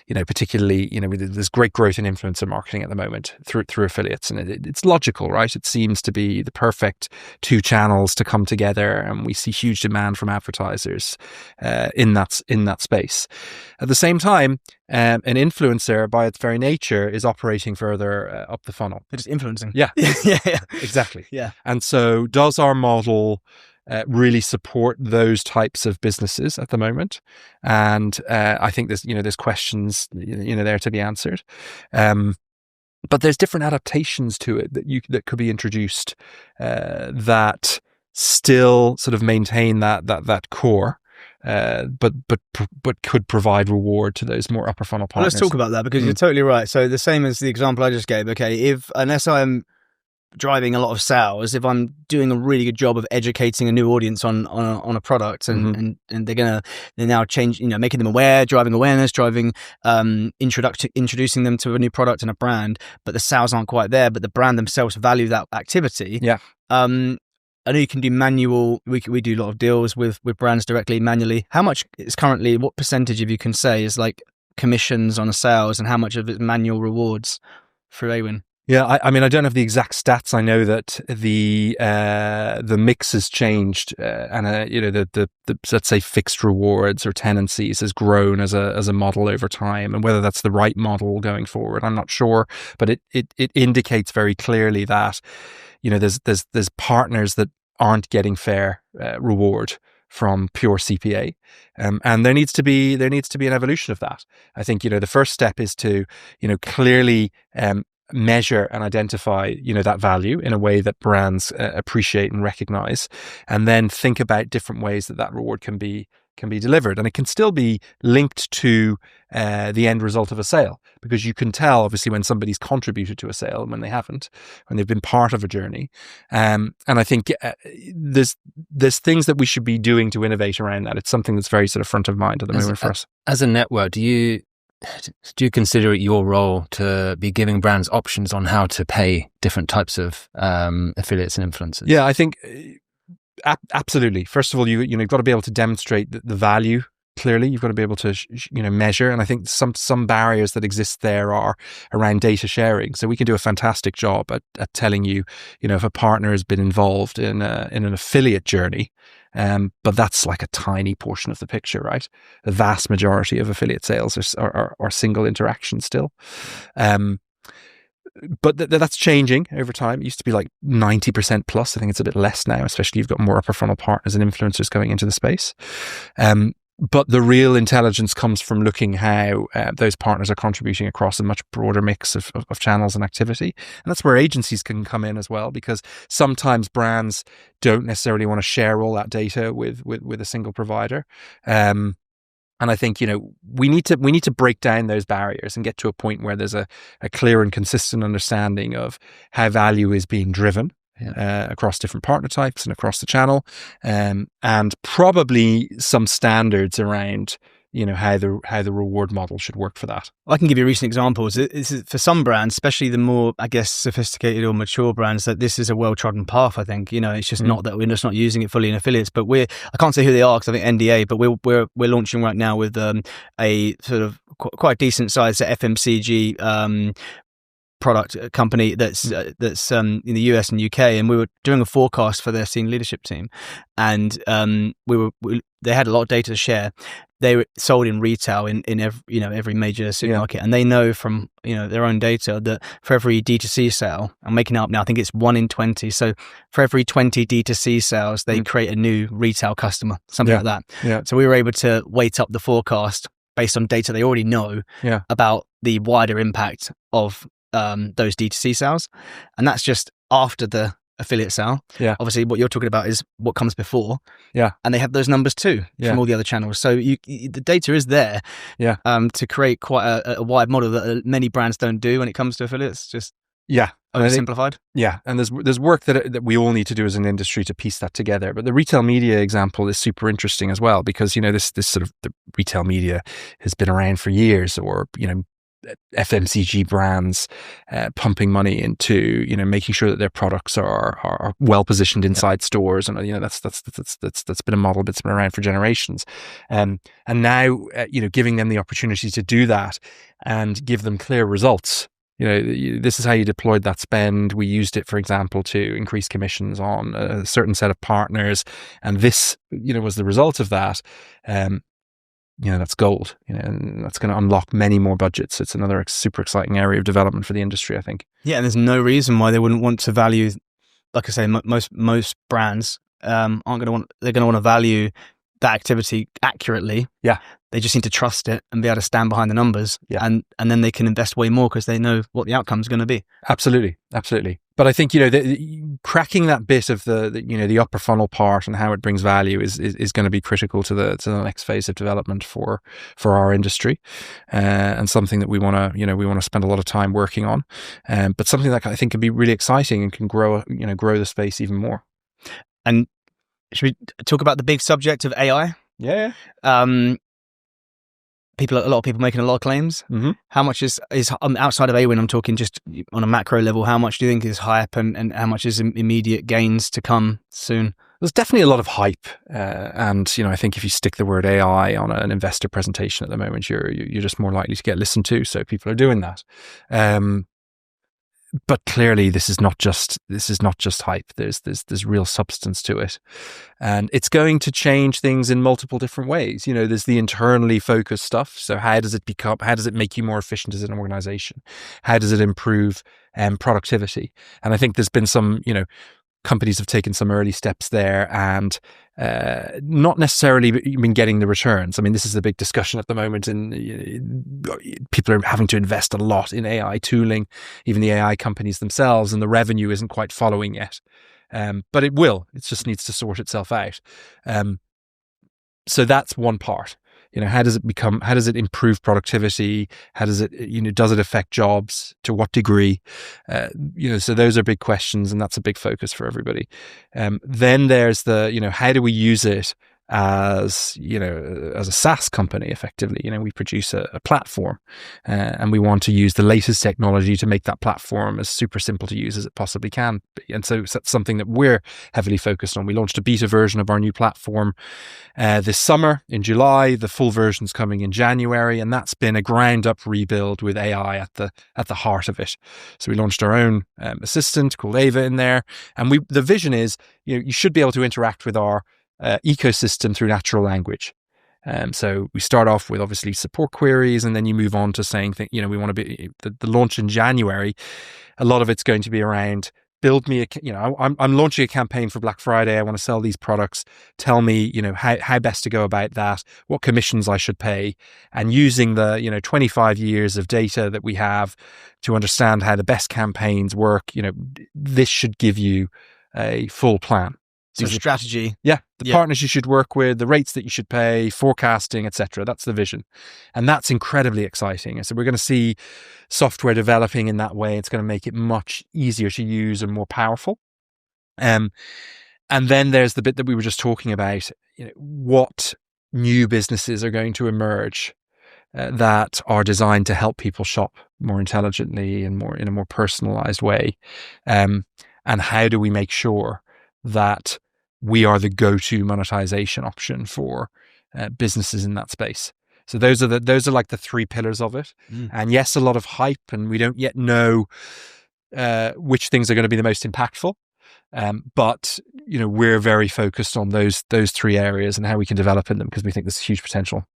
particularly, there's great growth in influencer marketing at the moment through affiliates. And it's logical, right? It seems to be the perfect two channels to come together. And we see huge demand from advertisers in that space. At the same time, an influencer, by its very nature, is operating further up the funnel. They're just influencing. Yeah. yeah. Exactly. Yeah. And so does our model really support those types of businesses at the moment? And I think there's questions, there to be answered. But there's different adaptations to it that could be introduced that still sort of maintain that core. But could provide reward to those more upper funnel partners. Well, let's talk about that, because you're totally right. So the same as the example I just gave. Okay, unless I'm driving a lot of sales, if I'm doing a really good job of educating a new audience on a product, and they're now change, making them aware, driving awareness, introducing them to a new product and a brand, but the sales aren't quite there, but the brand themselves value that activity. Yeah. I know you can do manual. We do a lot of deals with brands directly, manually. How much is currently? What percentage of you can say is like commissions on a sales, and how much of it manual rewards through Awin? Yeah, I mean, I don't have the exact stats. I know that the mix has changed, and the let's say fixed rewards or tenancies has grown as a model over time, and whether that's the right model going forward, I'm not sure. But it indicates very clearly that there's partners that aren't getting fair reward from pure CPA, and there needs to be an evolution of that. I think the first step is to clearly measure and identify that value in a way that brands appreciate and recognize, and then think about different ways that reward can be delivered. And it can still be linked to the end result of a sale, because you can tell obviously when somebody's contributed to a sale and when they haven't, when they've been part of a journey. And I think there's things that we should be doing to innovate around that. It's something that's very sort of front of mind at the moment for us. As a network, do you consider it your role to be giving brands options on how to pay different types of affiliates and influencers? Yeah, I think absolutely. First of all, you've got to be able to demonstrate the value clearly. You've got to be able to measure, and I think some barriers that exist there are around data sharing. So we can do a fantastic job at telling you, if a partner has been involved in an affiliate journey. But that's like a tiny portion of the picture, right? The vast majority of affiliate sales are single interactions still. But that's changing over time. It used to be like 90% plus. I think it's a bit less now, especially you've got more upper funnel partners and influencers going into the space. But the real intelligence comes from looking how those partners are contributing across a much broader mix of channels and activity. And that's where agencies can come in as well, because sometimes brands don't necessarily want to share all that data with a single provider. And I think, we need to break down those barriers and get to a point where there's a clear and consistent understanding of how value is being driven. Across different partner types and across the channel, and probably some standards around how the reward model should work for that. I can give you recent examples. This is, for some brands, especially the more, I guess, sophisticated or mature brands, that this is a well-trodden path. I think it's just not that we're just not using it fully in affiliates. But I can't say who they are because I think NDA. But we're launching right now with a sort of quite decent sized FMCG product company that's in the US and UK, and we were doing a forecast for their senior leadership team, and they had a lot of data to share. They were sold in retail in every major supermarket, and they know from their own data that for every D2C sale, I'm making it up now, I think it's 1 in 20. So for every 20 D2C sales, they create a new retail customer, something like that. Yeah. So we were able to weight up the forecast based on data they already know about the wider impact of those D2C sales, and that's just after the affiliate sale. Yeah. Obviously, what you're talking about is what comes before. Yeah. And they have those numbers too from all the other channels. So the data is there. Yeah. To create quite a wide model that many brands don't do when it comes to affiliates. Just oversimplified. Yeah, and there's work that we all need to do as an industry to piece that together. But the retail media example is super interesting as well, because this sort of the retail media has been around for years, or FMCG brands pumping money into making sure that their products are well positioned inside stores, and that's been a model that's been around for generations, and now giving them the opportunity to do that and give them clear results. This is how you deployed that spend. We used it, for example, to increase commissions on a certain set of partners, and this was the result of that. That's gold, and that's going to unlock many more budgets. It's another super exciting area of development for the industry, I think. Yeah, and there's no reason why they wouldn't want to value, like I say, most brands they're going to want to value that activity accurately. Yeah. They just need to trust it and be able to stand behind the numbers. Yeah. And then they can invest way more because they know what the outcome is going to be. Absolutely. But I think cracking that bit of the upper funnel part and how it brings value is going to be critical to the next phase of development for our industry, and something that we want to spend a lot of time working on, but something that I think can be really exciting and can grow the space even more. And should we talk about the big subject of AI? Yeah. A lot of people making a lot of claims. Mm-hmm. How much is outside of Awin? I'm talking just on a macro level. How much do you think is hype, and how much is immediate gains to come soon? There's definitely a lot of hype, and I think if you stick the word AI on an investor presentation at the moment, you're just more likely to get listened to. So people are doing that. But clearly, this is not just hype. There's real substance to it, and it's going to change things in multiple different ways. There's the internally focused stuff. So how does it make you more efficient as an organization? How does it improve productivity? And I think there's been some companies have taken some early steps there and not necessarily been getting the returns. I mean, this is the big discussion at the moment, and people are having to invest a lot in AI tooling, even the AI companies themselves, and the revenue isn't quite following yet. But it will. It just needs to sort itself out. So that's one part. How does it improve productivity? How does it, does it affect jobs? To what degree? So those are big questions, and that's a big focus for everybody. Then there's how do we use it as a SaaS company effectively? We produce a platform, and we want to use the latest technology to make that platform as super simple to use as it possibly can be. And so that's something that we're heavily focused on. We launched a beta version of our new platform this summer in July. The full version's coming in January, and that's been a ground up rebuild with AI at the heart of it. So we launched our own assistant called Ava in there, and the vision is you should be able to interact with our ecosystem through natural language. So we start off with obviously support queries, and then you move on to saying we want to be the launch in January. A lot of it's going to be around build me I'm launching a campaign for Black Friday. I want to sell these products. Tell me how best to go about that, what commissions I should pay, and using the 25 years of data that we have to understand how the best campaigns work. This should give you a full plan. So strategy. Yeah. The partners you should work with, the rates that you should pay, forecasting, etc. That's the vision. And that's incredibly exciting. And so we're going to see software developing in that way. It's going to make it much easier to use and more powerful. And then there's the bit that we were just talking about, what new businesses are going to emerge that are designed to help people shop more intelligently and in a more personalized way. And how do we make sure that we are the go-to monetization option for businesses in that space? So those are like the three pillars of it. And yes, a lot of hype, and we don't yet know which things are going to be the most impactful. But we're very focused on those three areas and how we can develop in them, because we think there's huge potential.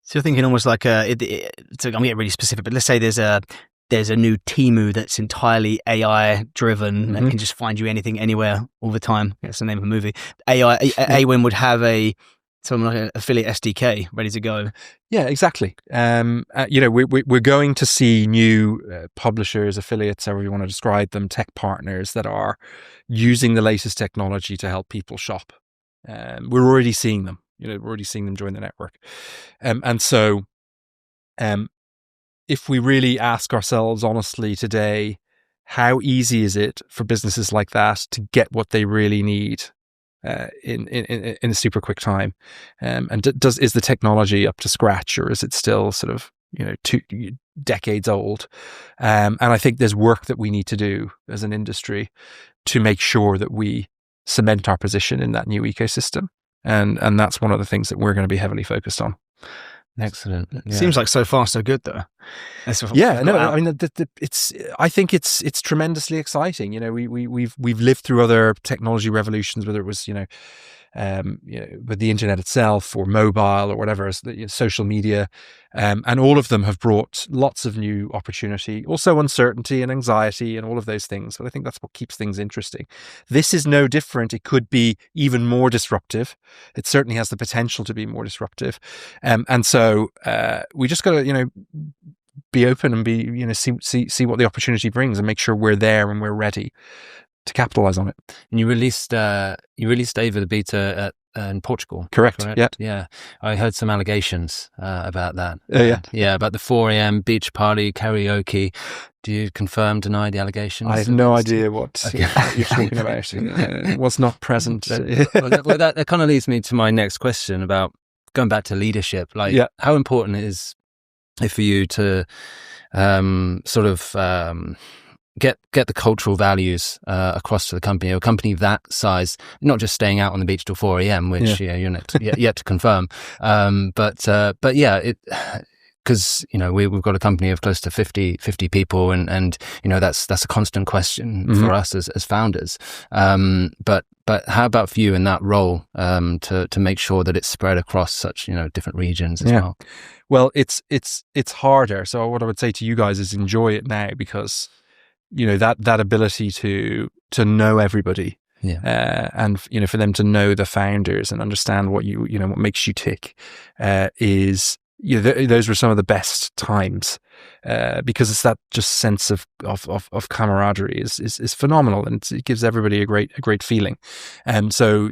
So you're thinking almost like I'm getting really specific, but let's say there's a new Temu that's entirely AI driven and can just find you anything anywhere all the time. That's the name of a movie. Awin would have something like an affiliate SDK ready to go. Yeah, exactly. We're going to see new publishers, affiliates, however you want to describe them, tech partners that are using the latest technology to help people shop. We're already seeing them. We're already seeing them join the network. And so if we really ask ourselves honestly today, how easy is it for businesses like that to get what they really need in a super quick time? And is the technology up to scratch, or is it still sort of decades old. And I think there's work that we need to do as an industry to make sure that we cement our position in that new ecosystem. And that's one of the things that we're going to be heavily focused on. Excellent. Yeah. Seems like so far so good though. I mean, I think it's tremendously exciting. You know, we've lived through other technology revolutions, whether it was with the internet itself or mobile or whatever, social media, and all of them have brought lots of new opportunity, also uncertainty and anxiety and all of those things. But I think that's what keeps things interesting. This is no different. It could be even more disruptive. It certainly has the potential to be more disruptive, and so we just got to be open and be see what the opportunity brings and make sure we're there and we're ready to capitalize on it. And you released Ava the beta in Portugal. Correct. Yeah. I heard some allegations about that. Yeah, about the 4 a.m. beach party karaoke. Do you confirm, deny the allegations? I have no idea what you're talking about. Was not present. That kind of leads me to my next question about going back to leadership. Like, how important is it for you to get the cultural values across to the company, or a company of that size, not just staying out on the beach till 4 a.m., which you're not yet to confirm. But yeah, because we've got a company of close to 50 people, and that's a constant question for us as founders. But how about for you in that role to make sure that it's spread across such different regions as well? Well, it's harder. So what I would say to you guys is enjoy it now, because that ability to know everybody, and for them to know the founders and understand what what makes you tick, is those were some of the best times, because it's that just sense of camaraderie is phenomenal, and it gives everybody a great feeling. And so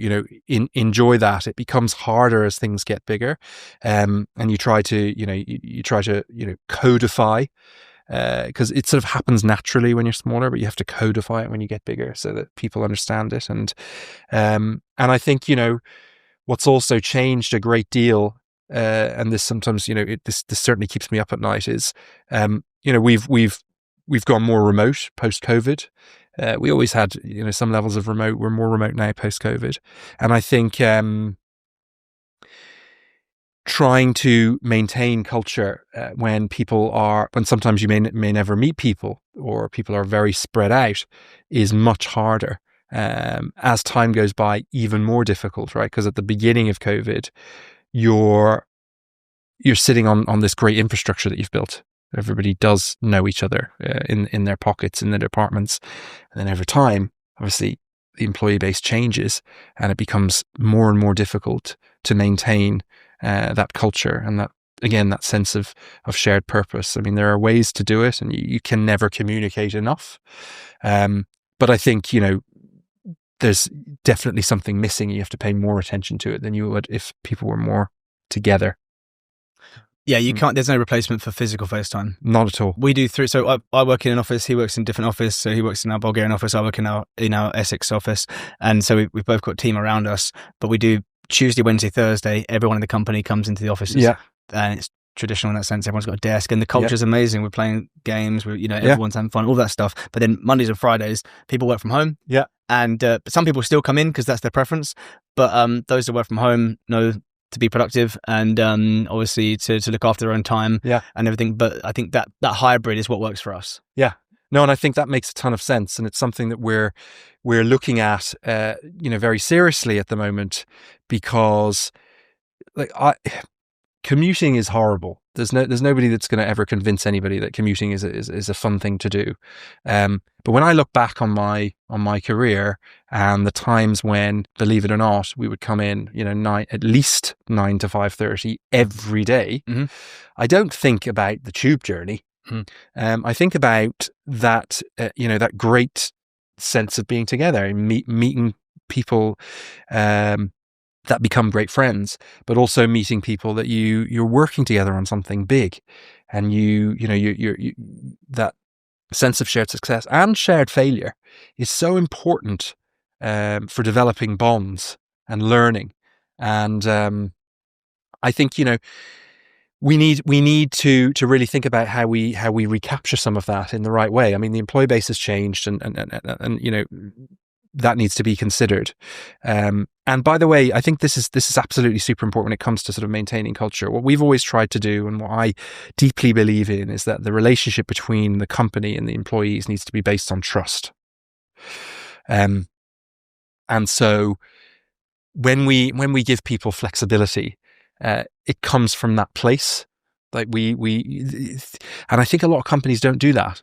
enjoy that. It becomes harder as things get bigger, and you try to codify. Because it sort of happens naturally when you're smaller, but you have to codify it when you get bigger so that people understand it. And I think what's also changed a great deal, and this sometimes this certainly keeps me up at night, is we've gone more remote post COVID. We always had some levels of remote. We're more remote now post COVID, and I think trying to maintain culture when sometimes you may never meet people, or people are very spread out, is much harder. As time goes by, even more difficult, right? Because at the beginning of COVID, you're sitting on this great infrastructure that you've built. Everybody does know each other in their pockets, in their departments, and then over time, obviously, the employee base changes, and it becomes more and more difficult to maintain that culture and that sense of shared purpose. I mean, there are ways to do it, and you can never communicate enough. But I think there's definitely something missing. You have to pay more attention to it than you would if people were more together. Yeah, you can't. There's no replacement for physical FaceTime. Not at all. We do through. So I work in an office. He works in a different office. So he works in our Bulgarian office. I work in our Essex office, and so we've both got a team around us. But we do Tuesday, Wednesday, Thursday. Everyone in the company comes into the offices. Yeah, and it's traditional in that sense. Everyone's got a desk, and the culture's amazing. We're playing games. Everyone's having fun. All that stuff. But then Mondays and Fridays, people work from home. Yeah, and some people still come in because that's their preference. But those that work from home know to be productive and obviously to look after their own time and everything. But I think that hybrid is what works for us. Yeah. No, and I think that makes a ton of sense, and it's something that we're looking at very seriously at the moment, because commuting is horrible. There's nobody that's going to ever convince anybody that commuting is a fun thing to do. But when I look back on my career and the times when, believe it or not, we would come in, at least 9 to 5:30 every day, I don't think about the tube journey. I think about that, that great sense of being together, meeting people that become great friends, but also meeting people that you're working together on something big, and you that sense of shared success and shared failure is so important for developing bonds and learning. And I think we need to really think about how we recapture some of that in the right way. I mean, the employee base has changed, and you know, that needs to be considered. And by the way, I think this is absolutely super important when it comes to sort of maintaining culture. What we've always tried to do, and what I deeply believe in, is that the relationship between the company and the employees needs to be based on trust. And so when we give people flexibility, it comes from that place. Like and I think a lot of companies don't do that.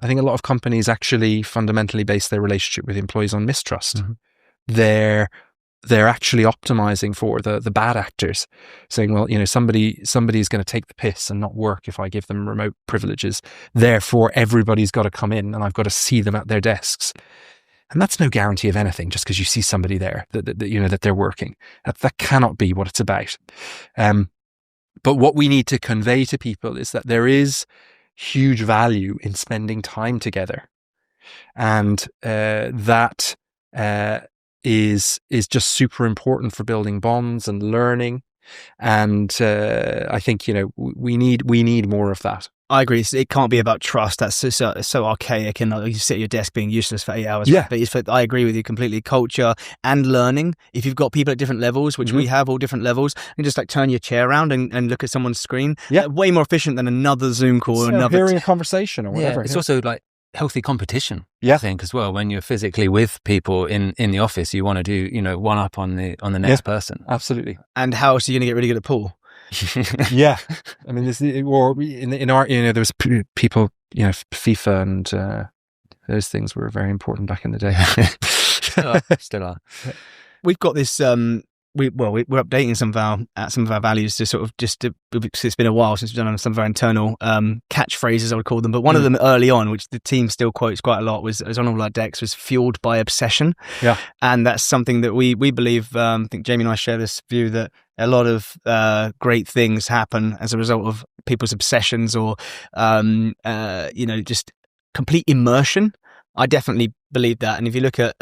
I think a lot of companies actually fundamentally base their relationship with employees on mistrust. Mm-hmm. They're actually optimizing for the bad actors, saying, well, you know, somebody's going to take the piss and not work if I give them remote privileges. Therefore, everybody's got to come in, and I've got to see them at their desks. And that's no guarantee of anything, just because you see somebody there that you know that they're working. That cannot be what it's about. But what we need to convey to people is that there is huge value in spending time together, and that is just super important for building bonds and learning. And I think, you know, we need more of that. I agree. It can't be about trust. That's so archaic, and you sit at your desk being useless for 8 hours. Yeah. But I agree with you completely. Culture and learning. If you've got people at different levels, which we have all different levels, you can just like turn your chair around and look at someone's screen. Yeah. Way more efficient than another Zoom call or another hearing a conversation or whatever. It's also like healthy competition, I think, as well. When you're physically with people in the office, you want to do, you know, one up on the next person. Absolutely. And how else are you going to get really good at pool? Yeah, I mean, in our, you know, there was people, you know, FIFA and those things were very important back in the day. Still are. We've got this. We're updating some of our values to sort of because it's been a while since we've done some of our internal catchphrases, I would call them. But one of them early on, which the team still quotes quite a lot, was on all our decks, was fueled by obsession. Yeah, and that's something that we believe. I think Jamie and I share this view that a lot of great things happen as a result of people's obsessions or you know, just complete immersion. I definitely believe that, and if you look at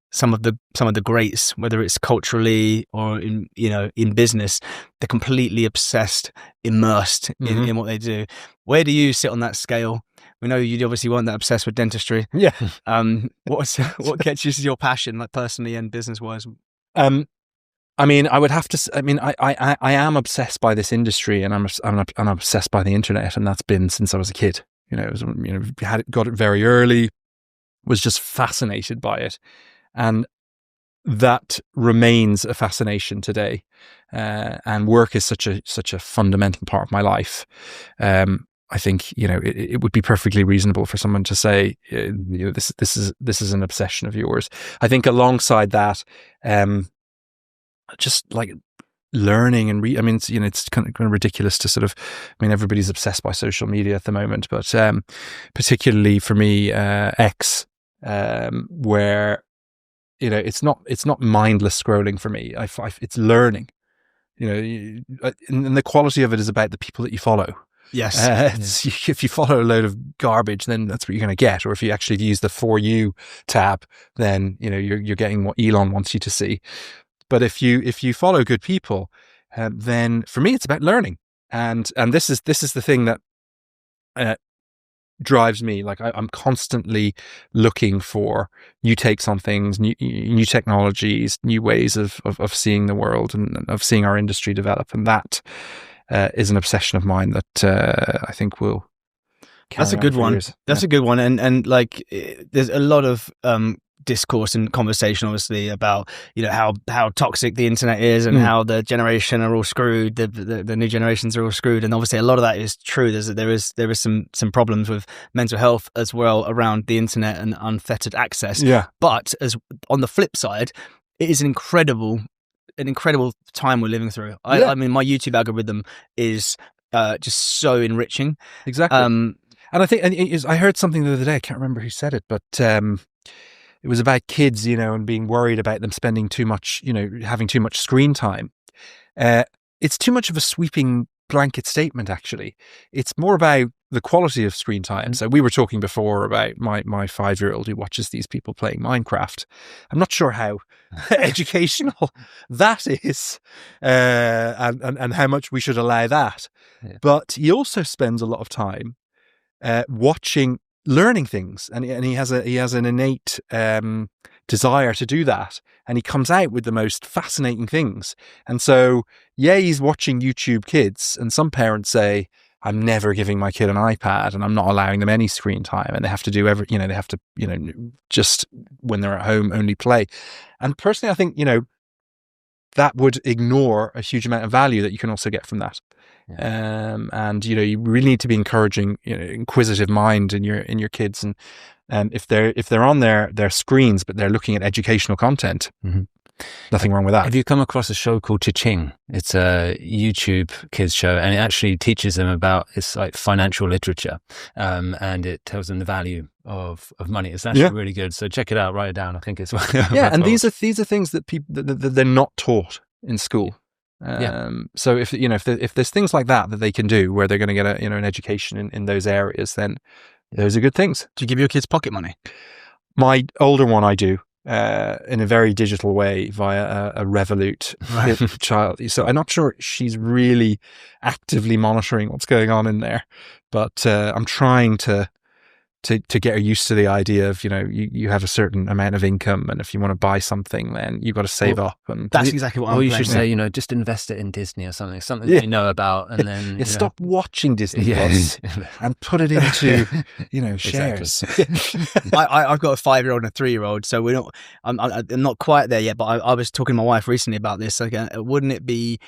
some of the greats, whether it's culturally or in business, they're completely obsessed, immersed in what they do. Where do you sit on that scale? We know you obviously weren't that obsessed with dentistry. Yeah. What catches your passion, like personally and business wise? I mean, I would have to. I mean, I am obsessed by this industry, and I'm obsessed by the internet, and that's been since I was a kid. You know, it was, you know, got it very early. Was just fascinated by it. And that remains a fascination today. And work is such a fundamental part of my life. I think, you know, it would be perfectly reasonable for someone to say, you know, this is an obsession of yours. I think alongside that, just like learning and I mean, it's kind of ridiculous to sort of, I mean, everybody's obsessed by social media at the moment, but particularly for me, X, where, you know, it's not mindless scrolling for me. It's learning, you know, and the quality of it is about the people that you follow. Yes. If you follow a load of garbage, then that's what you're going to get. Or if you actually use the For You tab, then, you know, you're getting what Elon wants you to see. But if you follow good people, then for me, it's about learning. And this is the thing that drives me. Like I'm constantly looking for new takes on things, new technologies, new ways of seeing the world and of seeing our industry develop. And that is an obsession of mine that I think will. That's a good one. That's a good one. And like, there's a lot of discourse and conversation, obviously, about, you know, how toxic the internet is and how the generation are all screwed. The new generations are all screwed, and obviously a lot of that is true. There is some problems with mental health as well around the internet and unfettered access. Yeah. But as on the flip side, it is an incredible time we're living through. I mean, my YouTube algorithm is just so enriching. Exactly. And I think, I heard something the other day. I can't remember who said it, but it was about kids, you know, and being worried about them spending too much, you know, having too much screen time. It's too much of a sweeping blanket statement, actually. It's more about the quality of screen time. So we were talking before about my 5-year-old who watches these people playing Minecraft. I'm not sure how educational that is, and how much we should allow that. Yeah. But he also spends a lot of time learning things, and he has an innate desire to do that, and he comes out with the most fascinating things. And so, he's watching YouTube Kids, and some parents say, I'm never giving my kid an iPad, and I'm not allowing them any screen time, and they have to do they have to, just when they're at home only play. And personally, I think, that would ignore a huge amount of value that you can also get from that. Yeah. And you really need to be encouraging inquisitive mind in your kids, and if they're on their screens but they're looking at educational content, nothing wrong with that. Have you come across a show called Cha-Ching? It's a YouTube kids show, and it actually teaches them about, it's like financial literature, and it tells them the value of money. It's actually really good. So check it out, write it down. I think it's and these are things that people that they're not taught in school. So if there's things like that they can do where they're going to get an education in those areas, then those are good things. Do you give your kids pocket money? My older one, I do. In a very digital way via a Revolut child. So I'm not sure she's really actively monitoring what's going on in there, but I'm trying to get her used to the idea of, you have a certain amount of income, and if you want to buy something, then you've got to save up. And that's exactly what I'm you should say, just invest it in Disney or something you know about, and then stop watching Disney Plus and put it into shares. I've got a 5-year-old and a 3-year-old, so I'm not quite there yet, but I was talking to my wife recently about this. Like, wouldn't it be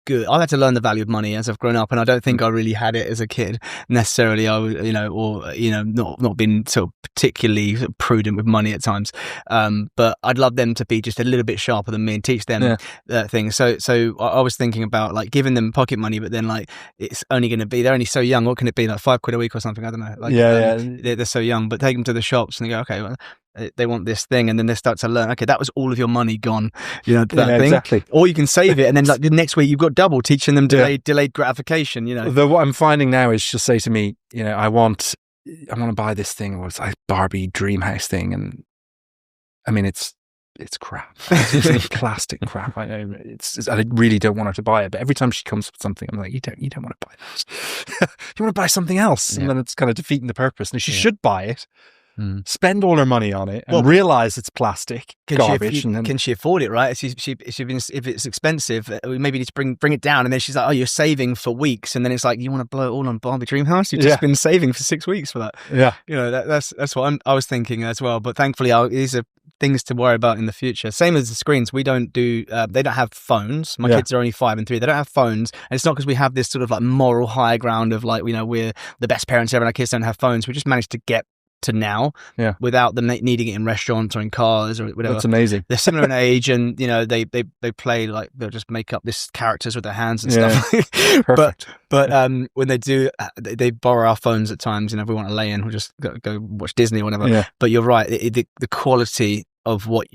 good? I've had to learn the value of money as I've grown up, and I don't think I really had it as a kid necessarily. I was, not been sort of particularly prudent with money at times. But I'd love them to be just a little bit sharper than me and teach them things. So I was thinking about like giving them pocket money, but then like it's only going to be, they're only so young. What can it be, like £5 a week or something? I don't know. Like, they're so young, but take them to the shops and they go, okay, well, they want this thing, and then they start to learn, okay, that was all of your money gone, that thing. Exactly. Or you can save it, and then like the next week you've got double, teaching them delayed gratification. What I'm finding now is she'll say to me, I want to buy this thing, or it's like Barbie dream house thing, and I mean it's crap. It's plastic crap. I know I really don't want her to buy it, but every time she comes with something, I'm like, you don't want to buy that. You want to buy something else, and then it's kind of defeating the purpose. Now she should buy it. Spend all her money on it and realize it's plastic garbage. Can she afford it, right? If it's expensive, we maybe need to bring it down. And then she's like, oh, you're saving for weeks. And then it's like, you want to blow it all on Barbie Dreamhouse? You've just been saving for 6 weeks for that. Yeah. That's what I was thinking as well. But thankfully, these are things to worry about in the future. Same as the screens. We don't do, they don't have phones. My kids are only 5 and 3. They don't have phones. And it's not because we have this sort of like moral high ground of like, we're the best parents ever and our kids don't have phones. We just managed to get to now without them needing it in restaurants or in cars or whatever. That's amazing. They're similar in age, and they play, like they'll just make up this characters with their hands and stuff. Perfect. But when they do, they borrow our phones at times, if we want to lay in, we'll just go watch Disney or whatever. But you're right, the quality of what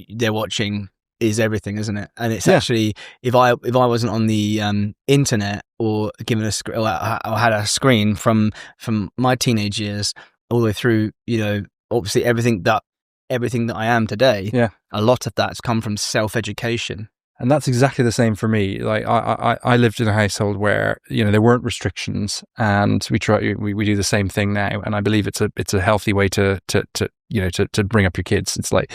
they're watching is everything, isn't it? And it's actually, if I wasn't on the internet or given or had a screen from my teenage years all the way through, obviously everything that I am today, a lot of that's come from self-education. And that's exactly the same for me. Like I lived in a household where, there weren't restrictions, and we do the same thing now. And I believe it's a healthy way to bring up your kids. It's like,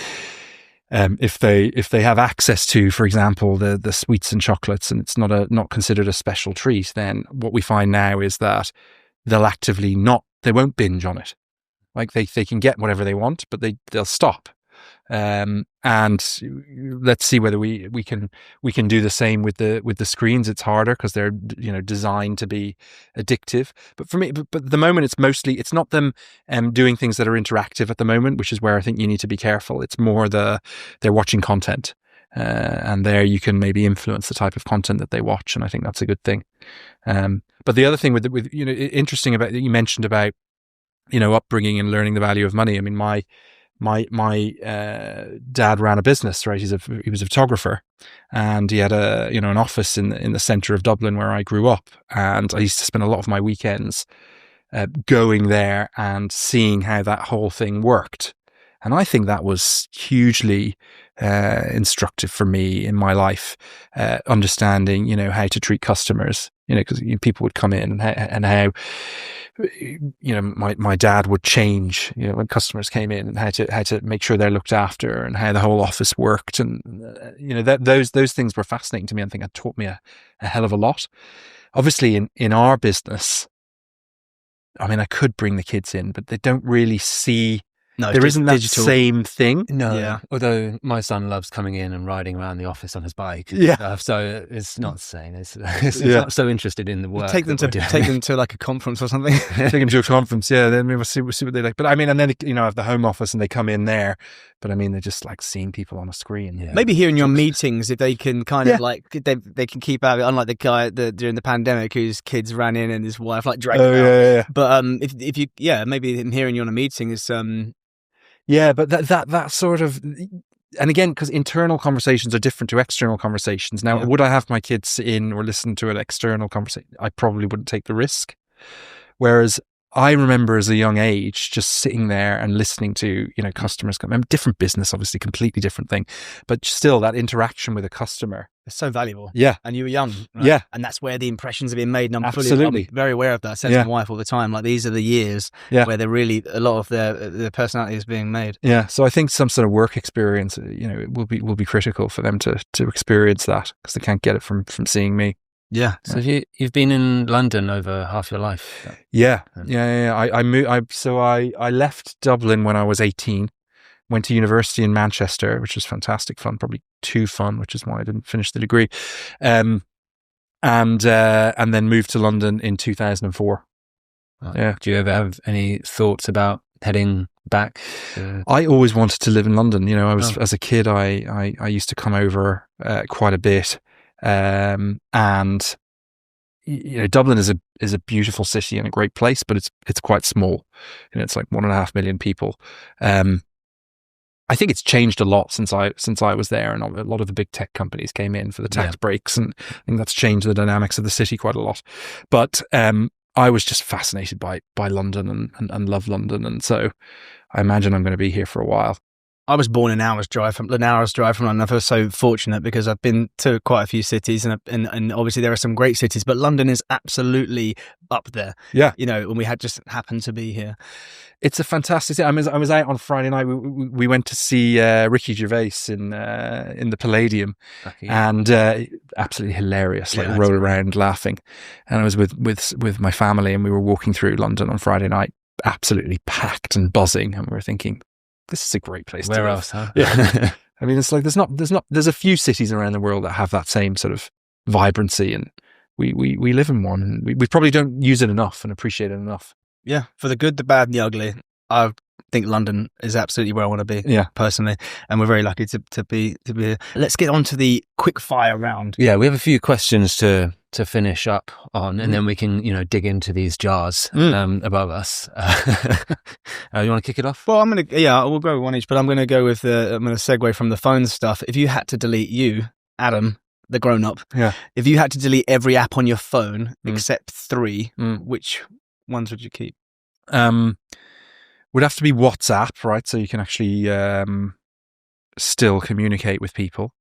if they have access to, for example, the sweets and chocolates, and it's not considered a special treat, then what we find now is that they'll actively they won't binge on it. Like they can get whatever they want, but they'll stop. And let's see whether we can do the same with the screens. It's harder because they're designed to be addictive. But for me, but at the moment, it's not them doing things that are interactive at the moment, which is where I think you need to be careful. It's more they're watching content, and there you can maybe influence the type of content that they watch, and I think that's a good thing. But the other thing with interesting about that you mentioned about upbringing and learning the value of money. I mean, my my dad ran a business, right? He was a photographer, and he had an office in the center of Dublin where I grew up, and I used to spend a lot of my weekends going there and seeing how that whole thing worked. And I think that was hugely instructive for me in my life, understanding, how to treat customers, because people would come in and how, my dad would change, when customers came in, and how to make sure they're looked after, and how the whole office worked. And, those things were fascinating to me. I think it taught me a hell of a lot. Obviously in our business, I mean, I could bring the kids in, but they don't really see. No, there isn't that digital same thing. No, yeah. Although my son loves coming in and riding around the office on his bike. So it's not the same. It's not so interested in the work. Take them to like a conference or something. Take them to a conference, yeah. Then we'll see what they like. But I mean, and then I have the home office and they come in there. But I mean, they're just like seeing people on a screen. Yeah. Maybe here in your meetings, if they can kind of like they can keep out, unlike the guy during the pandemic whose kids ran in and his wife like dragged him out. Yeah. But if you maybe him hearing you on a meeting is Yeah, but that sort of, and again, because internal conversations are different to external conversations. Now, would I have my kids sit in or listen to an external conversation? I probably wouldn't take the risk. Whereas I remember as a young age just sitting there and listening to, customers come. Different business, obviously, completely different thing, but still that interaction with a customer. It's so valuable. Yeah. And you were young. Right? Yeah. And that's where the impressions are being made. And I'm Absolutely. very aware of that. I say to my wife all the time, like these are the years where they're really, a lot of their personality is being made. Yeah. So I think some sort of work experience, it will be critical for them to experience that, because they can't get it from seeing me. Yeah. So you've been in London over half your life. Yeah. I moved. I left Dublin when I was 18. Went to university in Manchester, which was fantastic fun, probably too fun, which is why I didn't finish the degree. And then moved to London in 2004. Yeah. Do you ever have any thoughts about heading back? I always wanted to live in London. I was as a kid. I used to come over quite a bit. And Dublin is a beautiful city and a great place, but it's quite small. It's like 1.5 million people. I think it's changed a lot since I was there, and a lot of the big tech companies came in for the tax breaks, and I think that's changed the dynamics of the city quite a lot. But I was just fascinated by London and love London, and so I imagine I'm going to be here for a while. I was born an hour's drive from London. I feel so fortunate because I've been to quite a few cities, and obviously there are some great cities, but London is absolutely up there. Yeah, when we had just happened to be here. It's a fantastic city. I was out on Friday night. We went to see Ricky Gervais in the Palladium, and absolutely hilarious. Roll around laughing. And I was with my family, and we were walking through London on Friday night, absolutely packed and buzzing, and we were thinking, this is a great place to live. Where else, huh? Yeah. I mean, it's like there's a few cities around the world that have that same sort of vibrancy, and we live in one, and we probably don't use it enough and appreciate it enough. Yeah, for the good, the bad, and the ugly. I think London is absolutely where I want to be. Yeah, personally, and we're very lucky to be here. Let's get on to the Quickfire round. Yeah, we have a few questions to finish up on, and then we can dig into these jars above us. You want to kick it off? Well, we'll go with one each, but I'm gonna go with I'm gonna segue from the phone stuff. If you had to delete you, Adam, the grown up, if you had to delete every app on your phone except 3, which ones would you keep? Would have to be WhatsApp, right? So you can actually still communicate with people.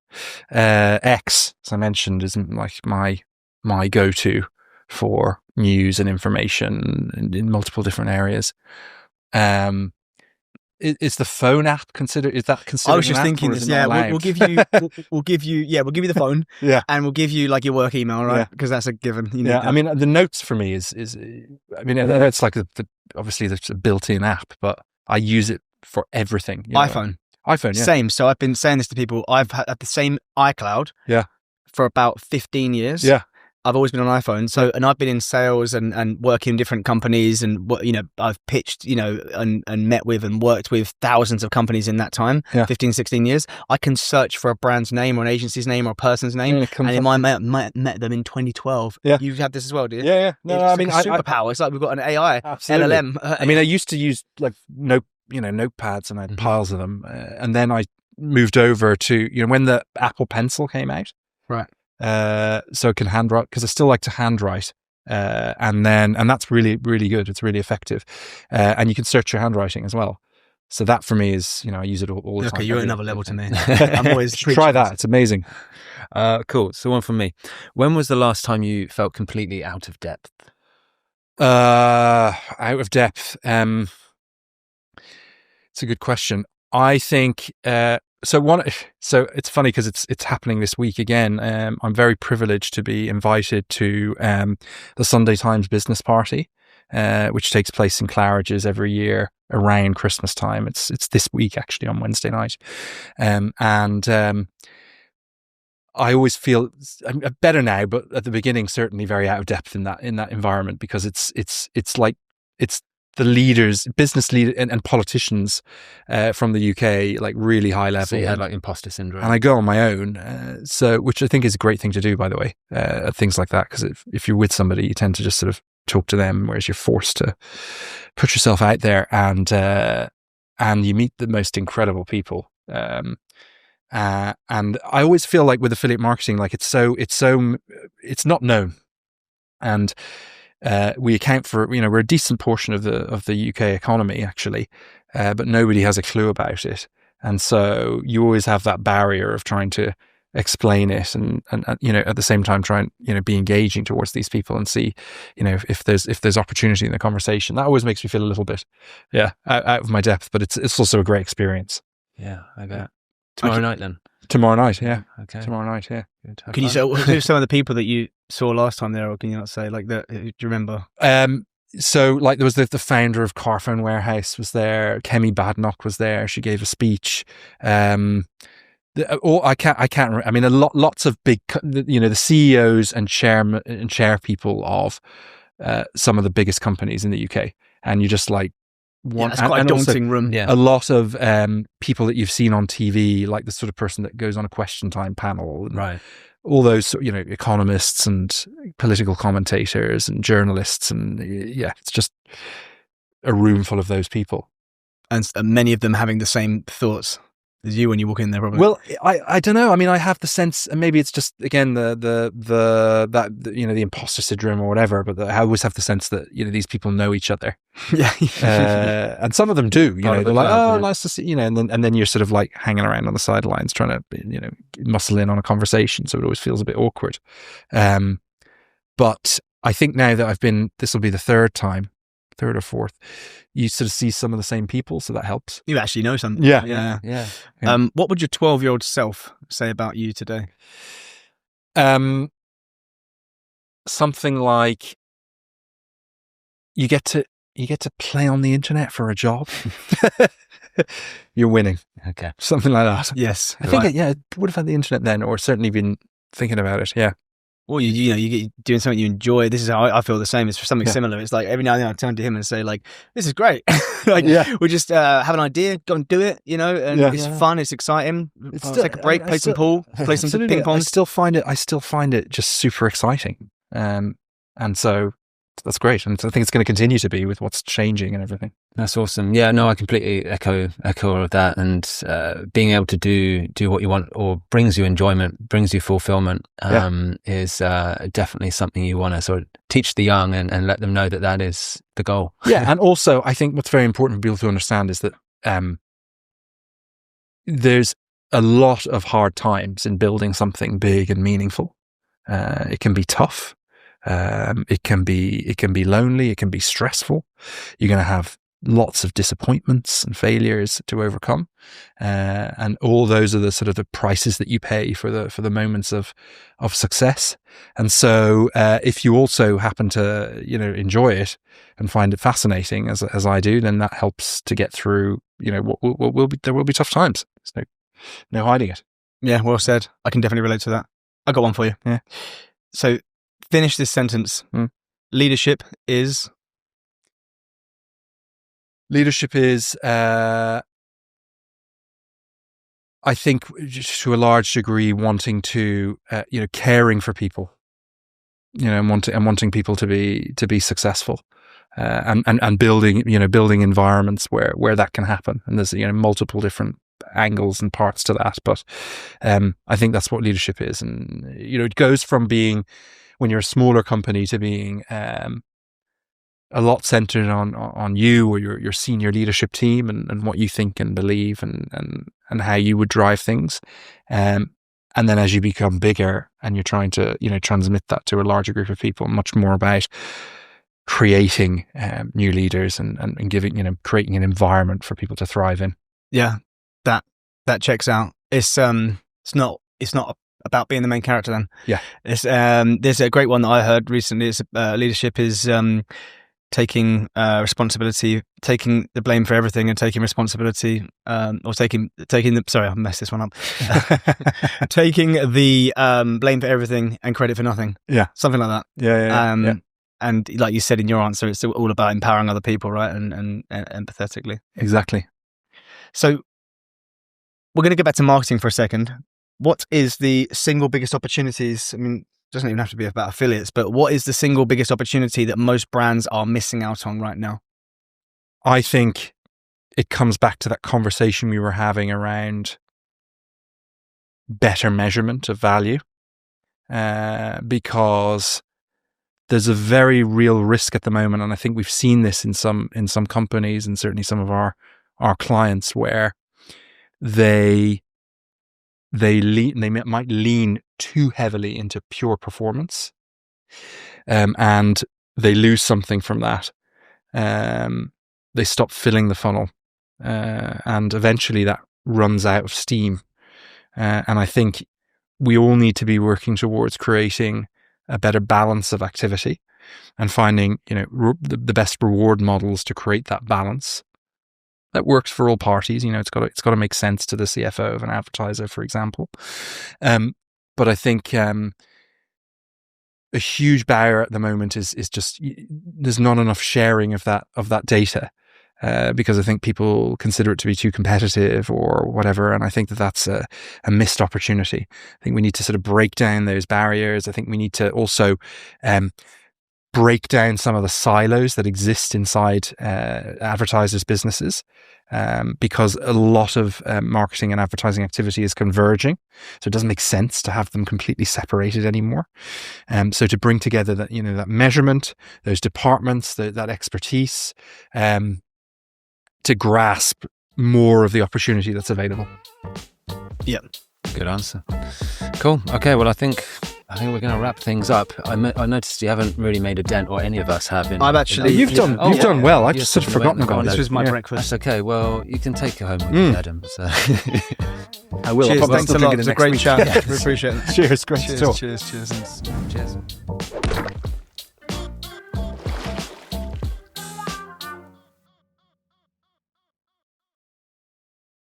X, as I mentioned, isn't like my go-to for news and information in multiple different areas. Is the phone app considered? Is that considered? I was just thinking this. Yeah, we'll give you the phone. Yeah, and we'll give you like your work email, right? Yeah. Because that's a given. I mean, the notes for me is I mean, it's like obviously the built-in app, but I use it for everything. iPhone, yeah. Same. So I've been saying this to people. I've had the same iCloud. Yeah. For about 15 years. Yeah. I've always been on iPhone. So, and I've been in sales and working in different companies, and I've pitched, and met with and worked with thousands of companies in that time, 15, 16 years. I can search for a brand's name or an agency's name or a person's name, and it might met them in 2012. Yeah. You've had this as well, do you? Yeah. No, it's like a superpower. It's like we've got an AI, absolutely. LLM. I mean, I used to use like notepads and I had piles of them. And then I moved over to, when the Apple Pencil came out. Right. So I can handwrite, because I still like to handwrite. And that's really, really good. It's really effective. And you can search your handwriting as well. So that for me is, I use it all the time. Okay, you're at another level to me. I'm always try that. It's amazing. Cool. So one from me. When was the last time you felt completely out of depth? Out of depth. It's a good question. I think so it's funny because it's happening this week again. I'm very privileged to be invited to the Sunday Times business party, which takes place in Claridge's every year around Christmas time. It's this week actually on Wednesday night, and I always feel I'm better now, but at the beginning certainly very out of depth in that environment, because it's the leaders, business leaders and politicians from the UK, like really high level. So you had like imposter syndrome. And I go on my own, which I think is a great thing to do, by the way, things like that, because if you're with somebody, you tend to just sort of talk to them, whereas you're forced to put yourself out there, and you meet the most incredible people. And I always feel like with affiliate marketing, like it's not known, and we account for, we're a decent portion of the UK economy actually, but nobody has a clue about it, and so you always have that barrier of trying to explain it, and at the same time try and be engaging towards these people and see if there's opportunity in the conversation. That always makes me feel a little bit out of my depth, but it's also a great experience. Yeah, I bet. Tomorrow night then? Tomorrow night, yeah. Okay. Tomorrow night, yeah. Good. Can you say who's some of the people that you saw last time there, or can you not say, like, do you remember? So like there was the founder of Carphone Warehouse was there. Kemi Badenoch was there. She gave a speech. I can't remember. I mean, lots of big, the CEOs and chair people of some of the biggest companies in the UK, and you just like. It's quite a daunting room. Yeah. A lot of people that you've seen on TV, like the sort of person that goes on a Question Time panel, and right? All those, economists and political commentators and journalists, and it's just a room full of those people, and many of them having the same thoughts as you when you walk in there, probably. Well, I don't know. I mean, I have the sense, and maybe it's just again the imposter syndrome or whatever. But I always have the sense that these people know each other. Yeah, and some of them do. They're like, oh, nice to see. And then you're sort of like hanging around on the sidelines trying to muscle in on a conversation. So it always feels a bit awkward. But I think now that this will be the third or fourth, you sort of see some of the same people, so that helps. You actually know some. Yeah. What would your 12-year-old self say about you today? Something like, you get to play on the internet for a job. You're winning. Okay, something like that. Yes, I think I would have had the internet then, or certainly been thinking about it. Yeah. Well, you get doing something you enjoy. This is how I feel the same. It's something similar. It's like every now and then I turn to him and say, like, this is great. We just have an idea, go and do it, and it's fun, it's exciting. Take a break, play some pool, play some ping pong. I still find it just super exciting. And so that's great. And so I think it's going to continue to be with what's changing and everything. That's awesome. Yeah, no, I completely echo all of that. And being able to do what you want, or brings you enjoyment, brings you fulfillment, is definitely something you want to sort of teach the young and let them know that is the goal. Yeah. And also I think what's very important for people to understand is that there's a lot of hard times in building something big and meaningful. It can be tough. It can be lonely. It can be stressful. You're going to have lots of disappointments and failures to overcome, and all those are the sort of the prices that you pay for the moments of success. And so, if you also happen to enjoy it and find it fascinating, as I do, then that helps to get through. There will be tough times. There's no hiding it. Yeah, well said. I can definitely relate to that. I got one for you. Yeah. So, finish this sentence. Leadership is, I think, to a large degree, wanting to, caring for people, and wanting people to be successful. and building environments where that can happen. And there's multiple different angles and parts to that, but I think that's what leadership is. And it goes from being, when you're a smaller company, to being a lot centered on you or your senior leadership team and what you think and believe and how you would drive things. And then as you become bigger and you're trying to transmit that to a larger group of people, much more about creating new leaders and giving creating an environment for people to thrive in. Yeah, that checks out. It's not about being the main character then. Yeah. It's there's a great one that I heard recently. It's leadership is taking responsibility, taking the blame for everything, and taking responsibility, or taking the, sorry, I messed this one up. Taking the blame for everything and credit for nothing. Yeah, something like that. Yeah. And like you said in your answer, it's all about empowering other people, right? And empathetically. Exactly. So we're going to go back to marketing for a second. What is the single biggest opportunities? I mean, it doesn't even have to be about affiliates, but what is the single biggest opportunity that most brands are missing out on right now? I think it comes back to that conversation we were having around better measurement of value, because there's a very real risk at the moment, and I think we've seen this in some companies and certainly some of our clients, where they might lean too heavily into pure performance, and they lose something from that. They stop filling the funnel, and eventually that runs out of steam. And I think we all need to be working towards creating a better balance of activity and finding the best reward models to create that balance that works for all parties. It's got to make sense to the CFO of an advertiser, for example. But I think a huge barrier at the moment is just there's not enough sharing of that data, because I think people consider it to be too competitive or whatever, and I think that's a missed opportunity. I think we need to sort of break down those barriers. I think we need to also break down some of the silos that exist inside advertisers' businesses, because a lot of marketing and advertising activity is converging, so it doesn't make sense to have them completely separated anymore. So to bring together that that measurement, those departments, that expertise, to grasp more of the opportunity that's available. Yeah, good answer. Cool. Okay, well, I think we're going to wrap things up. I noticed you haven't really made a dent, or any of us have. I've actually. You've done well. I've just sort of forgotten about it. This was my breakfast. That's okay. Well, you can take it home with you, Adam. So. I will. Cheers, thanks a lot. It was a great chat. Yeah. We appreciate it. Cheers. Great to talk. Cheers.